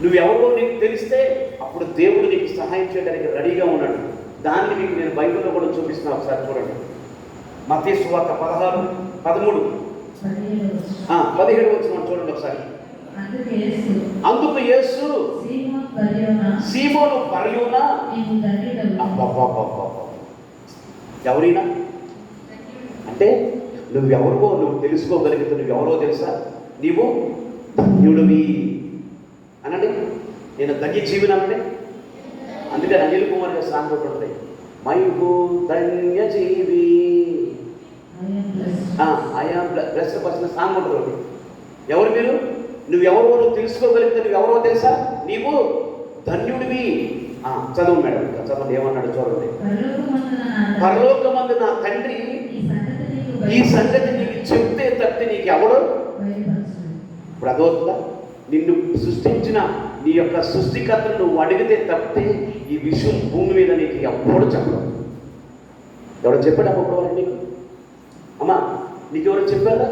నువ్వెవరో నీకు తెలిస్తే అప్పుడు దేవుడు నీకు సహాయం చేయడానికి రెడీగా ఉన్నాడు. దాన్ని మీకు నేను బైబిల్లో కూడా చూపిస్తున్నాను. ఒకసారి చూడండి. మత్తయి సువార్త 16-13 17 వచ్చిన చూడండి ఒకసారి. అందుకు యేసు సీమోను బర్యోనా, ఎవరైనా అంటే నువ్వెవరో నువ్వు తెలుసుకోగలిగితే నువ్వెవరో తెలుసా? నీవు ధన్యుడివి అనండి. నేను ధన్య జీవినానండి. అందుకని అనిల్ కుమార్ గారు సాంగ్ ఒకటి ఉంటుంది, మైకు ధన్య జీవి ఐఆమ్ బ్లెస్డ్ పర్సన్ సాంగ్ ఉంటుంది. ఎవరు మీరు? నువ్వెవరో నువ్వు తెలుసుకోగలిగితే నువ్వెవరో తెలుసా? నీవు ధన్యుడివి. చదువు మేడం, చదవండి. ఏమన్నాడు చూడండి. పరలోకమందు నా తండ్రి ఈ సంగతి నీకు చెప్తే తప్పితే నీకు ఎవడు? ఇప్పుడు అదవుతుందా? నిన్ను సృష్టించిన నీ యొక్క సృష్టికర్తను నువ్వు అడిగితే తప్పితే ఈ విషయం భూమి మీద నీకు ఎప్పుడు చెప్పడం. ఎవడో చెప్పాడు అప్పుడు వాళ్ళకి? నీకు అమ్మా నీకెవరో చెప్పారా?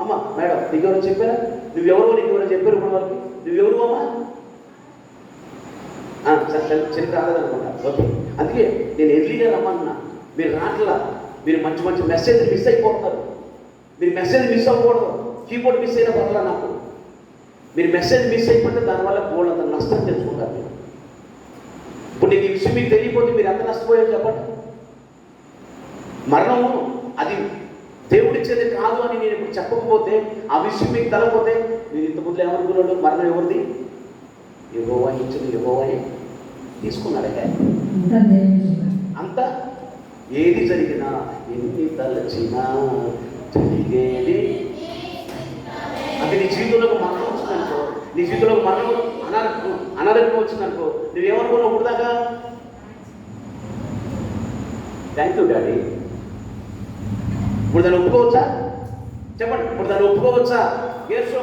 అమ్మ మేడం నీకెవరో చెప్పారా? నువ్వెవరో నీకెవరో చెప్పారు ఇప్పుడు వాళ్ళకి? నువ్వెవరు అమ్మా? చిన్న రాలేదనుకుంటా. ఓకే, అందుకే నేను ఎర్లీగా రమ్మన్నా. మీరు రాట్లా, మీరు మంచి మంచి మెసేజ్ మిస్ అయిపోతున్నారు. మీరు మెసేజ్ మిస్ అవ్వకూడదు. కీబోర్డ్ మిస్ అయిన పర్వాలా నాకు. మీరు మెసేజ్ మిస్ అయిపోతే దానివల్ల బోల్డ్ అంత నష్టం తెలుసుకుంటారు మీరు. ఇప్పుడు నీకు ఈ విషయం మీకు తెలియకపోతే మీరు ఎంత నష్టపోయారు చెప్పండి. మరణము అది దేవుడిచ్చేది కాదు అని నేను ఇప్పుడు చెప్పకపోతే, ఆ విషయం మీకు తెలకపోతే మీరు ఇంత ముందు ఏమనుకున్నాడు? మరణం ఎవరిది? యెహోవా ఇచ్చింది, యెహోవాయే తీసుకున్నాడే. అంతా ఏది జరిగినా ఎన్ని తలచినా జరిగేది. అంటే నీ జీవితంలోకి మరణం వచ్చిందనుకో, నీ జీవితంలోకి మరణం అనారోగ్యం వచ్చిందనుకో, నువ్వేమనుకున్నావు ఇప్పుడు దాకా? Thank you daddy. ఇప్పుడు దాన్ని ఒప్పుకోవచ్చా? చెప్పండి. ఇప్పుడు దాన్ని ఒప్పుకోవచ్చా? ఏడ్చో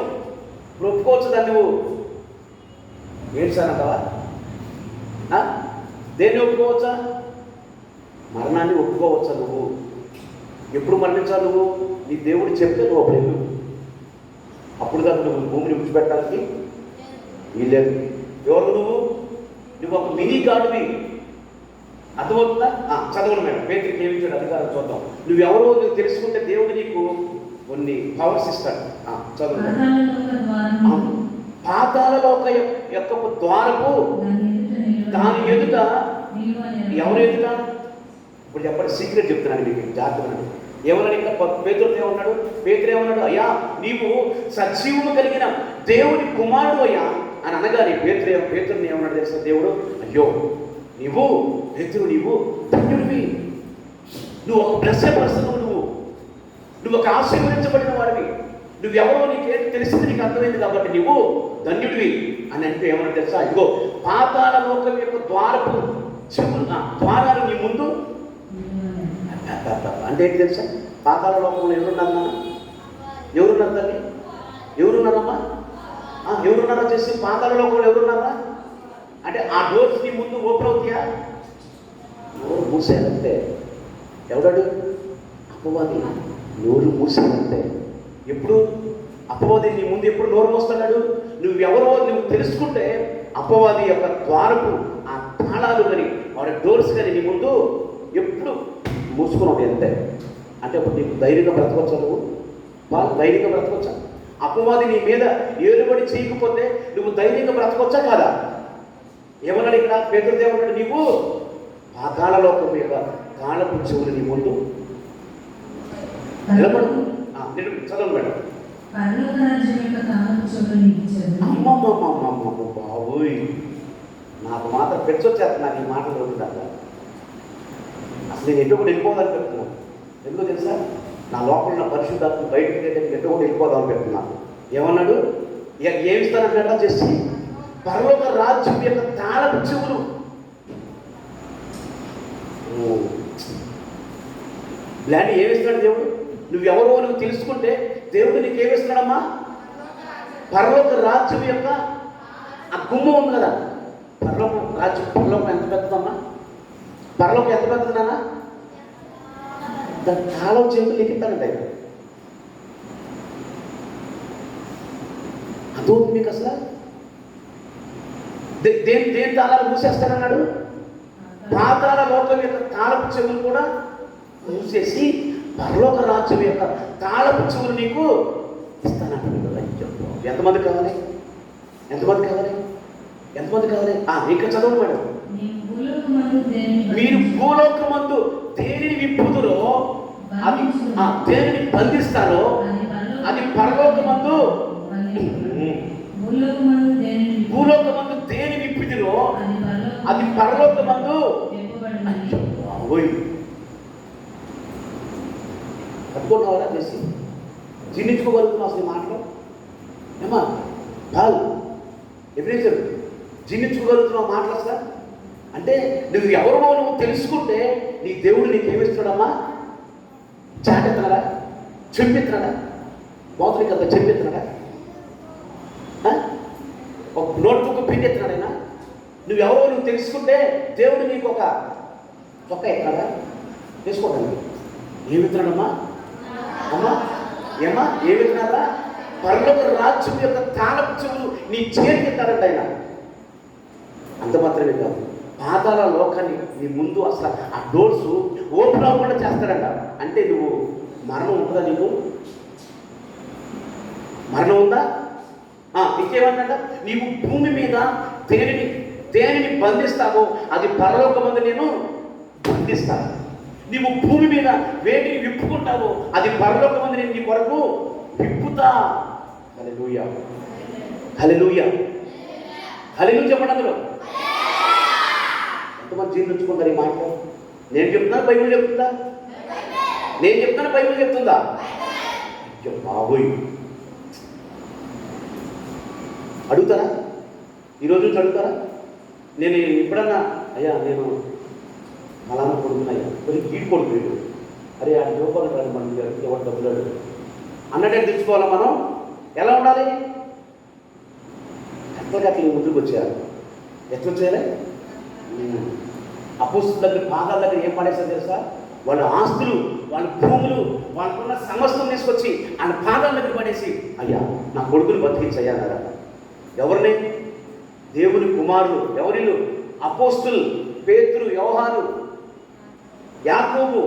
ఇప్పుడు ఒప్పుకోవచ్చు దాన్ని. నువ్వు ఏడ్చానంటావా? దేన్ని ఒప్పుకోవచ్చా? మరణాన్ని ఒప్పుకోవచ్చా? నువ్వు ఎప్పుడు మరణించాలి? నువ్వు నీ దేవుడు చెప్తే నువ్వు అప్పుడు వెళ్ళు. అప్పుడు దాకా నువ్వు భూమిని విడిచిపెట్టడానికి వీలేదు. ఎవరు నువ్వు? నువ్వు ఒక మినీ గాడివి. అర్థమవుతుందా? చదవండి మేడం. పేతురికి ఏమి ఇచ్చాడు అధికారం చూద్దాం. నువ్వెవరో నువ్వు తెలుసుకుంటే దేవుడు నీకు కొన్ని పవర్స్ ఇస్తాడు. చదువు. పాతాళలోక యొక్క ద్వారపు దాని ఎదుట ఎవరు ఎదుట? ఇప్పుడు చెప్పండి, సీక్రెట్ చెప్తున్నాను మీకు, జాగ్రత్తగా. ఏమన్నాడు ఇంకా? పేతురుతో ఏమన్నాడు? పేతురు ఏమన్నాడు? అయ్యా నీవు సజీవుడు కలిగిన దేవుని కుమారుడు అయ్యా అని అనగానే పేతురుని ఏమన్నాడు తెలుసా దేవుడు? అయ్యో నీవు పేతురు, నీవు ధన్యుడివి, నువ్వు ఒక బ్లెస్సెడ్ పర్సన్, నువ్వు ఒక ఆశీర్వదించబడిన వాడివి, నువ్వెవరో నీకేంటి తెలిసింది, నీకు అర్థమైంది కాబట్టి నువ్వు ధన్యుడివి అని అంటే ఏమన్నా తెలుసా? ఇదిగో పాతాళ లోకం యొక్క ద్వారపు ద్వారాలు నీ ముందు అంటే ఏంటి తెలుసా? పాతాళ లోకంలో ఎవరున్నారన్నా? ఎవరున్నారు తల్లి? ఎవరున్నారమ్మా? ఎవరున్నారా చేసి పాతాళ లోకంలో ఎవరున్నారా? అంటే ఆ డోర్స్ నీ ముందు ఓపెన్ అవుతాయా? నోరు మూసేయాలంటే ఎవడాడు? అపవాది నోరు మూసేయాలంటే. ఎప్పుడు అపవాది నీ ముందు ఎప్పుడు నోరు మోస్తున్నాడు? నువ్వెవరో నువ్వు తెలుసుకుంటే అపవాది యొక్క ద్వారపు ఆ తాళాలు కానీ వాడి డోర్స్ కానీ నీ ముందు ఎప్పుడు మూసుకున్నావు అంతే. అంటే అప్పుడు నీకు ధైర్యంగా బ్రతకొచ్చా నువ్వు? ధైర్యంగా బ్రతకొచ్చా? అపవాది నీ మీద ఏలుబడి చేయకపోతే నువ్వు ధైర్యంగా బ్రతకొచ్చా కాదా? ఏమన్నాడు ఇక్కడ పేతురు? ఏమన్నాడు? నీవు పాతాళలోకము యొక్క తాళపు చెవులు నీ ముందు నిలబడు. చదవండి మేడం. అమ్మమ్మమ్మమ్మమ్మ బాబోయ్, నాకు మాత్రం పెంచొచ్చేస్తున్నాను ఈ మాటలు రోజుదాకా. అసలు నేను ఎటు కూడా వెళ్ళిపోదాన్ని పెడుతున్నాను. ఎందుకో తెలుసా? నా లోపల ఉన్న పరిశుద్ధాత్మ బయటకు ఎటు కూడా వెళ్ళిపోదామని పెడుతున్నాను. ఏమన్నాడు? ఏమిస్తానంటే చేసి పరలోక రాజ్యం యొక్క తాళపు చెవులు. ఇలాంటి ఏమిస్తున్నాడు దేవుడు? నువ్వెవరో నువ్వు తెలుసుకుంటే దేవుడు నీకు ఏమిస్తున్నాడమ్మా? పరలోక రాజ్యం యొక్క ఆ గుమ్మం ఉంది కదా, పరలోక రాజ్యం. పరలోకం ఎంత పెద్దదమ్మా? పరలోకం ఎంత పెద్దది నాన్న? దాని తాళం చేతులు లెక్కిస్తానంట. అదోంది మీకు అసలు. దేని తాళాలు మూసేస్తానన్నాడు? పాతాళ లోకం యొక్క తాళపు చెవులు కూడా మూసేసి పరలోక రాజ్యం యొక్క తాళపు చెవులు నీకు ఇస్తానంటాడు. ఎంతమంది కావాలి? ఎంతమంది కావాలి? ఎంతమంది కావాలి? ఇంకా చదవండి మేడం. మీరు భూలోకమందు దేనిని విప్పుదురో, అది దేనిని బంధిస్తారో అది పరలోకమందు, భూలోకమందు దేని విప్పుదురో అది పరలోకమందు. పట్టుకున్నావారా చేసి జీర్ణించుకోగలుగుతున్నావు అసలు మాటలు? ఏమా బాల్ ఎప్పుడైతే జీర్ణించుకోగలుగుతున్నావు మాటలు అసలు? అంటే నువ్వు ఎవరో నువ్వు తెలుసుకుంటే నీ దేవుడు నీకు ఏమిస్తున్నాడమ్మా? చాటెత్తనాడా? చెంపెత్తనాడా? బాతులకి అంత చెంపెత్తనాడా? ఒక నోట్బుక్ పిండి ఎత్తున్నాడైనా? నువ్వెవరో నువ్వు తెలుసుకుంటే దేవుడు నీకు ఒక చొక్క ఎత్తున్నాడా? తెలుసుకోవడానికి ఏమిస్తున్నాడమ్మా? అమ్మా ఏమ్మా ఏమిస్తున్నాడా? పరలోక రాజ్యం యొక్క తాళపు చెవులు నీ చేతికి ఎత్తాడంట ఆయన. అంత మాత్రమే కాదు, పాతాళ లోకాన్ని నీ ముందు అసలు ఆ డోర్స్ ఓపెన్ అవ్వకుండా చేస్తాడంట. అంటే నువ్వు మరణం ఉంటుందా? నీకు మరణం ఉందా? ఇంకేమంట? నీవు భూమి మీద దేనిని బంధిస్తావో అది పరలోకమందు నేను బంధిస్తాను. నీవు భూమి మీద వేటిని విప్పుకుంటావో అది పరలోకమందు నేను నీ కొరకు విప్పుతా. హల్లెలూయా, హల్లెలూయా, హల్లెలూయా చెప్పండి అందులో. ఎంతమంది జీర్ణించుకుంటారు ఈ మాట? నేను చెప్తున్నాను, బైబిల్ చెప్తుందా? నేను చెప్తాను, బైబిల్ చెప్తుందా? బాబోయ్, అడుగుతారా? ఈరోజు నుంచి అడుగుతారా? నేను ఎప్పుడన్నా అయ్యా నేను మలాన కొడుకున్నాయ్యా, మరి గీడు కొడుకు, అరే ఆ రూపాయలు రాదు మన ఎవరు డబ్బులు అన్నట్టే తెచ్చుకోవాలా మనం? ఎలా ఉండాలి? ఎట్లా ముందుకు వచ్చేయాలి. ఎట్లా వచ్చేయాలి? అపోస్తుల దగ్గర, పాదాల దగ్గర ఏం పడేసారు తెలుసా? వాళ్ళ ఆస్తులు, వాళ్ళ భూములు, వాళ్ళకున్న సమస్తం తీసుకొచ్చి ఆయన పాదాల దగ్గర పడేసి, అయ్యా నా కొడుకుని బతికించయ్యా అన్నారా. ఎవరిని? దేవుని కుమారులు. ఎవరిలు? అపోస్తులు. పేతురు, యోహాను, యాకోబు.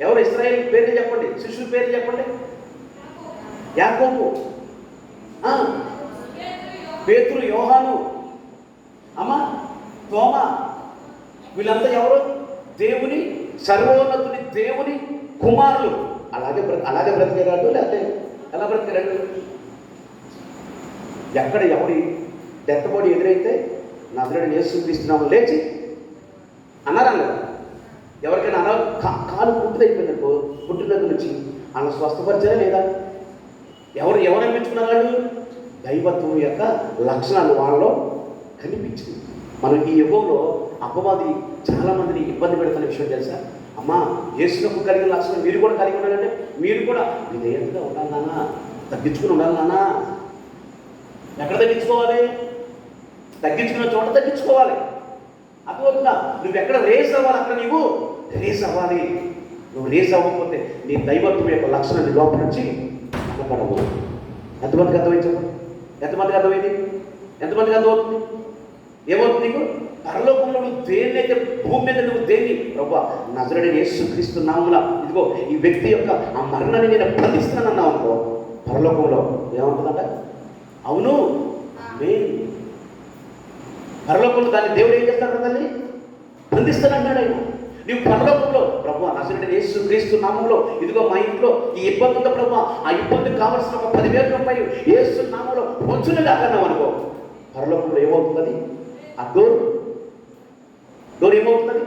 ఎవరు? ఇశ్రాయేలు పేర్లు చెప్పండి, శిష్యుల పేర్లు చెప్పండి. యాకోబు, పేతురు, యోహాను, అమ్మా తోమా. వీళ్ళంతా ఎవరు? దేవుని సర్వోన్నతుని దేవుని కుమారులు. అలాగే బ్రతికేరాడు. లేకపోతే ఎలా బ్రతికేరాడు? ఎక్కడ ఎవరి డెత్తబడి ఎదురైతే నజరేయుడైన యేసుక్రీస్తు లేచి అన్నారా? ఎవరికైనా కాలు పుట్టిదైపోయిందనుకో, పుట్టిన దగ్గర నుంచి అలా స్వస్థపరిచారా లేదా? ఎవరు అనిపించుకున్నారు? వాళ్ళు దైవత్వం యొక్క లక్షణాలు వాళ్ళలో కనిపించింది. మనం ఈ యుగంలో అపవాది చాలా మందిని ఇబ్బంది పెడుతున్న విషయం తెలుసా? అమ్మా యేసుకు కలిగిన లక్షణం మీరు కూడా కలిగి ఉండాలంటే మీరు కూడా విధేయంగా ఉండాలి నాన్న, తగ్గించుకుని ఉండాలి నాన్న. ఎక్కడ తగ్గించుకోవాలి? తగ్గించుకున్న చోట తగ్గించుకోవాలి. అర్థమవుతుందా? నువ్వు ఎక్కడ రేస్ అవ్వాలి అక్కడ నీవు రేస్ అవ్వాలి. నువ్వు రేస్ అవ్వకపోతే నీ దైవత్వం యొక్క లక్షణాన్ని లోపల నుంచి కనపడవు. ఎంతమందికి అర్థమైంది? ఎంతమందికి అర్థమైంది? ఎంతమందికి అర్థమవుతుంది? ఏమవుతుంది నీకు? పరలోకంలో నువ్వు దేన్నైతే భూమి మీద నువ్వు దేన్ని ప్రభువా నజరేయుడైన యేసుక్రీస్తు నామమున ఇదిగో ఈ వ్యక్తి యొక్క ఆ మరణాన్ని నేను బంధిస్తున్నానన్నావు అనుకో, పరలోకంలో ఏమంటుందంట? అవును పరలోకంలో దాన్ని దేవుడు ఏం చేస్తాడు? దాన్ని బంధిస్తానన్నాడు ఆయన. నువ్వు పరలోకంలో ప్రభువా నజరేయుడైన యేసుక్రీస్తు నామంలో ఇదిగో మా ఇంట్లో ఈ ఇబ్బంది ఉందా ప్రభువా, ఆ ఇబ్బందికి కావాల్సిన ఒక 10,000 రూపాయలు యేసు నామంలో వచ్చునుగా అన్నావు అనుకో, పరలోకంలో ఏమవుతుంది? ఆ డోర్ ఏమవుతుంది?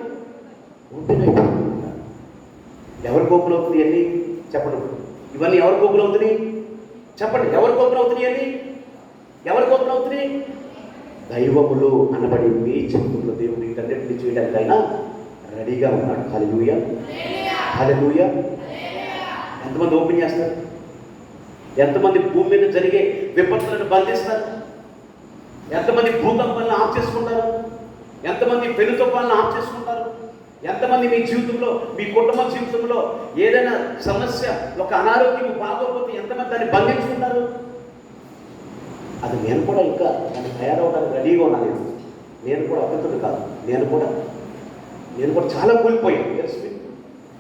ఓపెన్ అయిపోతుంది. ఎవరికి ఓపెన్ అవుతుంది అన్నీ? చెప్పండి. ఇవన్నీ ఎవరికి ఓపెన్ అవుతున్నాయి? చెప్పండి. ఎవరికి ఓపెన్ అవుతున్నాయి అన్నీ? ఎవరికి ఓపెన్ అవుతున్నాయి? దైవములు అనబడి మీ జీవితంలో దేవుడు వీటన్నిటిని చేయడానికి ఆయన రెడీగా ఉన్నాడు. హల్లెలూయా, హల్లెలూయా. ఎంతమంది ఓపెన్ చేస్తారు? ఎంతమంది భూమి మీద జరిగే విపత్తులను బంధిస్తారు? ఎంతమంది భూకంపాలను ఆఫ్ చేసుకుంటారు? ఎంతమంది పెను తుఫాలను ఆఫ్ చేసుకుంటారు? ఎంతమంది మీ జీవితంలో మీ కుటుంబ జీవితంలో ఏదైనా సమస్య ఒక అనారోగ్యం బాగోకపోతే ఎంతమంది దాన్ని బంధించుకుంటారు? అది నేను కూడా ఇంకా దాన్ని తయారవడానికి రెడీగా ఉన్నాను. నేను కూడా అద్భుతుడు కాదు. నేను కూడా చాలా కోల్పోయాను. తెలుసు,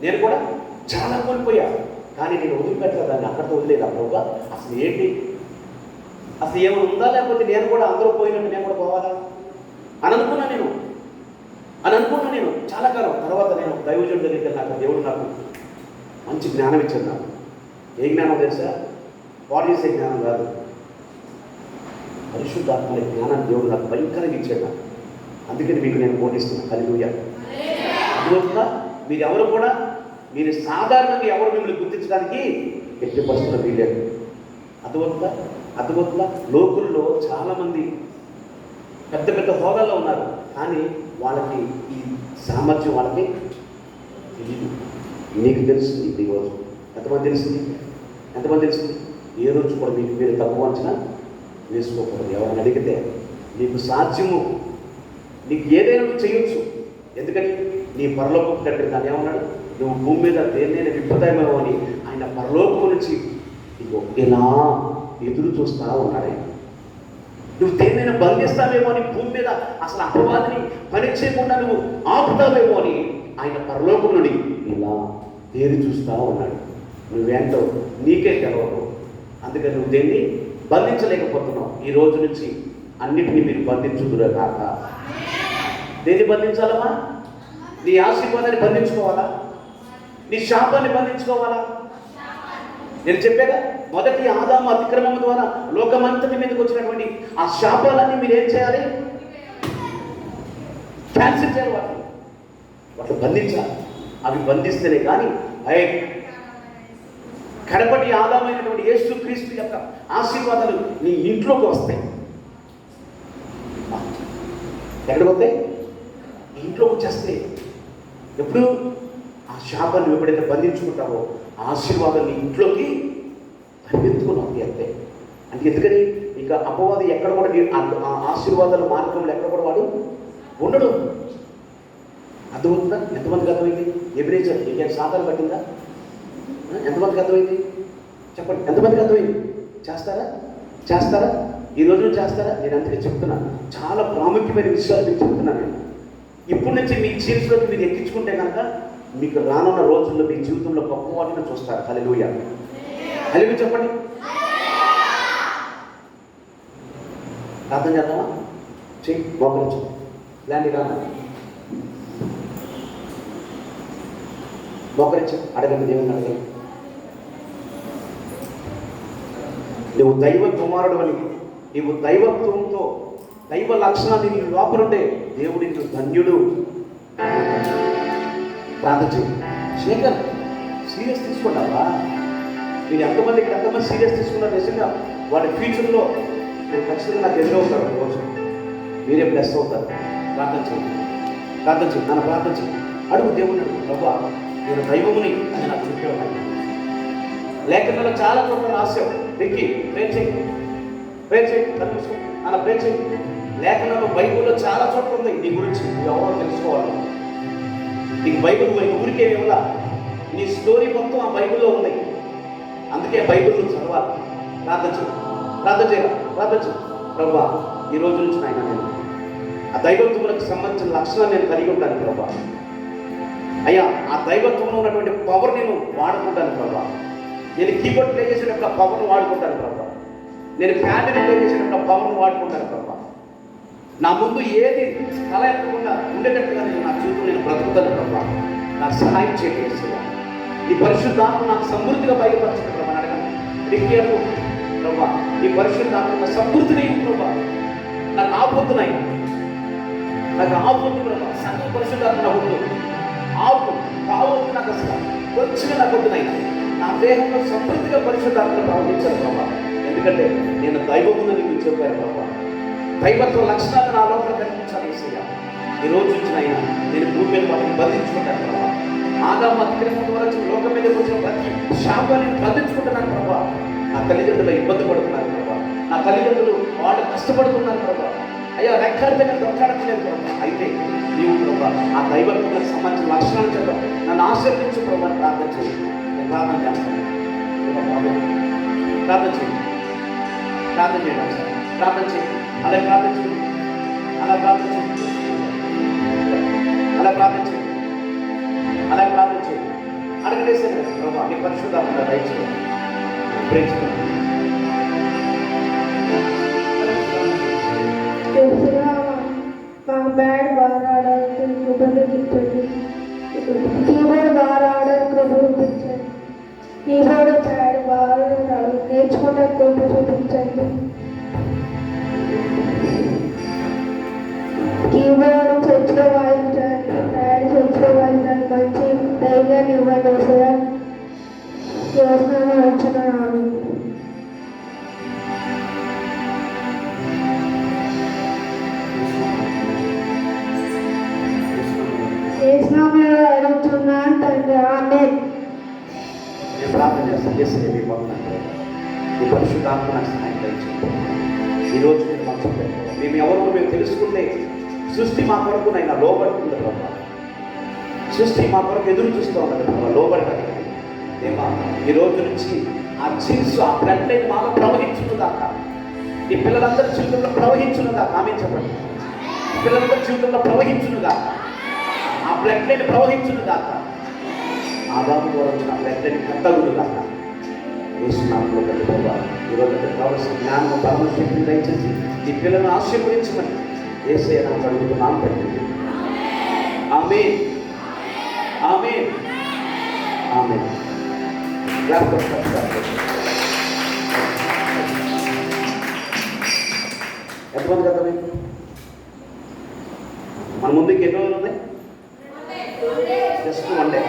నేను కూడా చాలా కోల్పోయాను. కానీ నేను వదిలిపెట్టలేదు, దాన్ని అక్కడితో వదిలేదు. అప్పుడు అసలు ఏంటి, అసలు ఏమైనా ఉందా, లేకపోతే నేను కూడా అందరూ పోయినట్టు నేను కూడా పోవాలా అని అనుకున్నా నేను చాలా కాలం తర్వాత నేను దైవజనుడి దగ్గరికి వెళ్ళాక దేవుడు నాకు మంచి జ్ఞానం ఇచ్చాడు. నాకు ఏ జ్ఞానం తెలుసా? వాట్ చేసే జ్ఞానం కాదు, పరిశుద్ధాత్మ జ్ఞానాన్ని దేవుడు నాకు భయంకరంగా ఇచ్చాడు నాకు. అందుకని మీకు నేను బోధిస్తున్నాను. హల్లెలూయా. అందువల్ల మీరు ఎవరు కూడా మీరు సాధారణంగా ఎవరు మిమ్మల్ని గుర్తించడానికి ఎట్టి పరిస్థితుల్లో వీలేదు. అందువల్ల లోకుల్లో చాలామంది పెద్ద పెద్ద హోదాల్లో ఉన్నారు, కానీ వాళ్ళకి ఈ సామర్థ్యం వాళ్ళకి తెలియదు. నీకు తెలుస్తుంది ఈరోజు. ఎంతమంది తెలుస్తుంది? ఏ రోజు కూడా మీకు మీరు తక్కువ అంచనా వేసుకోకూడదు. ఎవరిని అడిగితే నీకు సాధ్యము, నీకు ఏదైనా నువ్వు చేయొచ్చు. ఎందుకని నీ పరలోకం తండ్రి దాన్ని ఏమన్నాడు? నువ్వు భూమి మీద దేన్నైనా విప్పుతామేమో అని ఆయన పరలోకం నుంచి ఇగో ఇలా ఎదురు చూస్తా ఉన్నాడు. నువ్వు దేన్నైనా బంధిస్తావేమో అని భూమి మీద అసలు అపవాదిని పని చేయకుండా నువ్వు ఆపుతావేమో అని ఆయన పరలోకం నుండి ఇలా తేరి చూస్తా ఉన్నాడు. నువ్వేంటో నీకే తెలవదు. అందుకని నువ్వు దేన్ని బంధించలేకపోతున్నావు. ఈ రోజు నుంచి అన్నిటినీ మీరు బంధించుదురే కాక. దేన్ని బంధించాలమ్మా? నీ ఆశీర్వాదాన్ని బంధించుకోవాలా? నీ శాపాన్ని బంధించుకోవాలా? నేను చెప్పాగా, మొదటి ఆదాము అతిక్రమం ద్వారా లోకమంతటి మీదకి వచ్చినటువంటి ఆ శాపాలన్నీ మీరు ఏం చేయాలి? క్యాన్సిల్ చేయాలి. వాటిని బంధించాలి. అవి బంధిస్తేనే కానీ కడపటి ఆదామైనటువంటి యేసుక్రీస్తు యొక్క ఆశీర్వాదాలు నీ ఇంట్లోకి వస్తాయి. ఎక్కడికి వస్తాయి? ఇంట్లోకి వచ్చేస్తే ఎప్పుడు ఆ శాపాన్ని ఎప్పుడైతే బంధించుకుంటావో ఆశీర్వాదం నీ ఇంట్లోకి పరిగెత్తుకున్నావు అంతే. అంటే ఎందుకని ఇక అపవాది ఎక్కడ కూడా ఆ ఆశీర్వాదాల మార్గంలో ఎక్కడ కూడా వాడు ఉండడు. అర్థమవుతుందా? ఎంతమందికి అర్థమైంది? ఎబ్రేజర్ నీకేం సాధన పట్టిందా? ఎంతమందికి అర్థమైంది? చెప్పండి. ఎంతమందికి అర్థమైంది? చేస్తారా? ఈ రోజు చేస్తారా? నేను అందుకే చెప్తున్నాను, చాలా ప్రాముఖ్యమైన విషయాలు మీకు చెప్తున్నాను. ఇప్పటి నుంచి మీ జీవితంలోకి మీరు ఎక్కించుకుంటే కనుక మీకు రానున్న రోజుల్లో మీ జీవితంలో గొప్ప వాటిని చూస్తారు. హల్లెలూయా, హల్లెలూయా చెప్పండి. ప్రార్థన చేద్దామా? చెయ్యి, మోకరించు. ఇలాంటి కాదు, మోకరించు. అడగండి, దేవుని అడగండి. నువ్వు దైవ కుమారుడు అని, నీవు దైవత్వంతో దైవ లక్షణాన్ని నీ లోపలుంటే దేవుడి నువ్వు ధన్యుడు. ప్రార్థన చేయి. శేఖర్, సీరియస్ తీసుకుంటావా? మీరు ఎంతమంది ఇక్కడ ఎంతమంది సీరియస్ తీసుకున్నారు? నిజంగా వాడి ఫ్యూచర్లో మీరు ఖచ్చితంగా నాకు ఎదురవుతారు. రోజు మీరే ప్లస్ అవుతారు. ప్రార్థన చేయండి. నన్ను ప్రార్థన చేయండి. అడుగు దేవుని, ప్రభా నేను దైవముని అని నాకు చెప్పేవాడు. లేఖనంలో చాలా చోట్ల రాశావు. వెక్కి ప్రేర్ చేయి అలా ప్రేర్ చేయి. లేఖనంలో బైబుల్లో చాలా చోట్ల ఉంది నీ గురించి. నువ్వు ఎవరో తెలుసుకోవాలి. నీకు బైబుల్ ఊరికే ఇవ్వాలా, నీ స్టోరీ మొత్తం ఆ బైబుల్లో ఉంది. అందుకే బైబుల్ నువ్వు చదవాలి. ప్రార్థన చేయాలి. ప్రభా ఈ రోజు నుంచి నాయన నేను ఆ దైవత్వములకు సంబంధించిన లక్షణాలు నేను కలిగి ఉంటాను ప్రభా. అయ్యా, ఆ దైవత్వంలో ఉన్నటువంటి పవర్ నేను వాడుకుంటాను ప్రభా. నేను కీబోర్డ్ ప్లే చేసేటప్పుడు ఆ పవర్ను వాడుకుంటాను ప్రభా. నేను ఫ్యామిలీ ప్లే చేసేటప్పుడు ఆ పవర్ను వాడుకుంటాను ప్రభా. నా ముందు ఏది తల ఎత్తకుండా ఉండేటట్టుగా నా జీవితం నేను బ్రతుకుతాను ప్రభా. నాకు సహాయం చేయండి. ఈ పరిశుద్ధాత్మ నాకు సమృద్ధిగా బయలుపరచండి ప్రభా. అడగండి రిక్కియకు ప్రభా, ఈ పరిశుద్ధాత్మ సమృద్ధిని ప్రభా. నాకు ఆపొద్దునైనా, నాకు ఆపొద్దు ప్రభా. సంఘ పరిశుద్ధాత్మ నా వద్దు, ఆపు కావద్దు నాకు అసలు కొంచెం నాకు వద్దునైనా. నా దేహంలో సమృద్ధిగా పరిశుద్ధాత్మ ప్రవహించాను ప్రభా. ఎందుకంటే నేను దైవముందని మీకు చెప్పాను ప్రభా. దైవత్వ లక్షణాలు నా లోపల కనిపించాలి ఏసయ్యా. ఈ రోజు వచ్చినైనా నేను భూమి మీద వాటిని బంధించుకుంటాను ప్రభా. ఆదాము అతిక్రమం ద్వారా లోకం మీద వచ్చిన ప్రతి శాపాన్ని బంధించుకుంటున్నాను ప్రభా. నా తల్లిదండ్రులు ఇబ్బంది పడుతున్నారు ప్రభా. నా తల్లిదండ్రులు వాళ్ళు కష్టపడుతున్నారు ప్రభా. అయ్యా, రెక్కాడితే దొక్కాడలేదు ప్రభా. అయితే నీవు ప్రభా ఆ దైవత్వానికి సంబంధించిన లక్షణాలు చెప్పాలి. నన్ను ఆశీర్వదించు ప్రభా. ప్రార్థన చేయి. నేను ప్రార్థన చేస్తాను. ప్రార్థన చేయండి, ప్రార్థన చేయడం సార్, ప్రార్థన చేయండి. అలా ప్రార్థన చేయండి, అలా ప్రార్థన చేయండి, అలా ప్రార్థన చేయండి, అలా ప్రార్థన చేయండి. అడగలేసాను ప్రభా నీ పరిశుద్ధాత్మ దయచేయండి. ప్రేక్షకులు మాకు బ్యాడ్ బాగా ఆడాలి, ఉపయోగించండి. కీబోర్డ్ బాగా ఆడడానికి ఉపయోగించండి. కీబోర్డ్ బ్యాడ్ బాగా నేర్చుకోవడానికి ఉపయోగించండి. కీబోర్డ్ చర్చలో వాయించండి, బ్యాడ్ చర్చలో వాయించండి. మంచి ధైర్యాన్ని ఇవ్వండి సార్. యోచన వచ్చినాను. అడుగుతున్నాను తండ్రి. ఆమేన్. నేను ప్రార్థన చేస్తాను. చేస్తే మీ పరిశుద్ధాత్మ నాకు సహాయం దయచేయండి. ఈరోజు మీరు మనసు మేము ఎవరో మేము తెలుసుకుంటే సృష్టి మా కొరకు నైనా లోబడుతుంది ప్రభావ. సృష్టి మా కొరకు ఎదురు చూస్తూ ఉన్నది ప్రభావ, లోబడటానికి. ఏమా ఈ రోజు నుంచి ఆ జీన్స్ ఆ బ్లడ్ లైన్ మాలో ప్రవహించున్నదాకా, ఈ పిల్లలందరి జీవితంలో ప్రవహించున్నదాకా. ఆమె చెప్పండి. పిల్లలందరి జీవితంలో ప్రవహించున్నదాకా, ఆ బ్లడ్ లైన్ ప్రవహించున్నదాకా, ఆదాము ద్వారా వచ్చిన బ్లడ్ లైన్ కట్టగునుగాక. వేసునామంలో ప్రభావ ఈరోజు కావలసిన జ్ఞానం పరమశక్తిని దయచేసి ఈ పిల్లలను ఆశీర్వదించమని యేసయ్య నామములో అడుగుతున్నాను తండ్రి. ఆమేన్, ఆమేన్, ఆమేన్. ఎంతమంది కదా మీకు మన ముందుకి ఎన్ని రోజులు ఉన్నాయి? Just 1 day.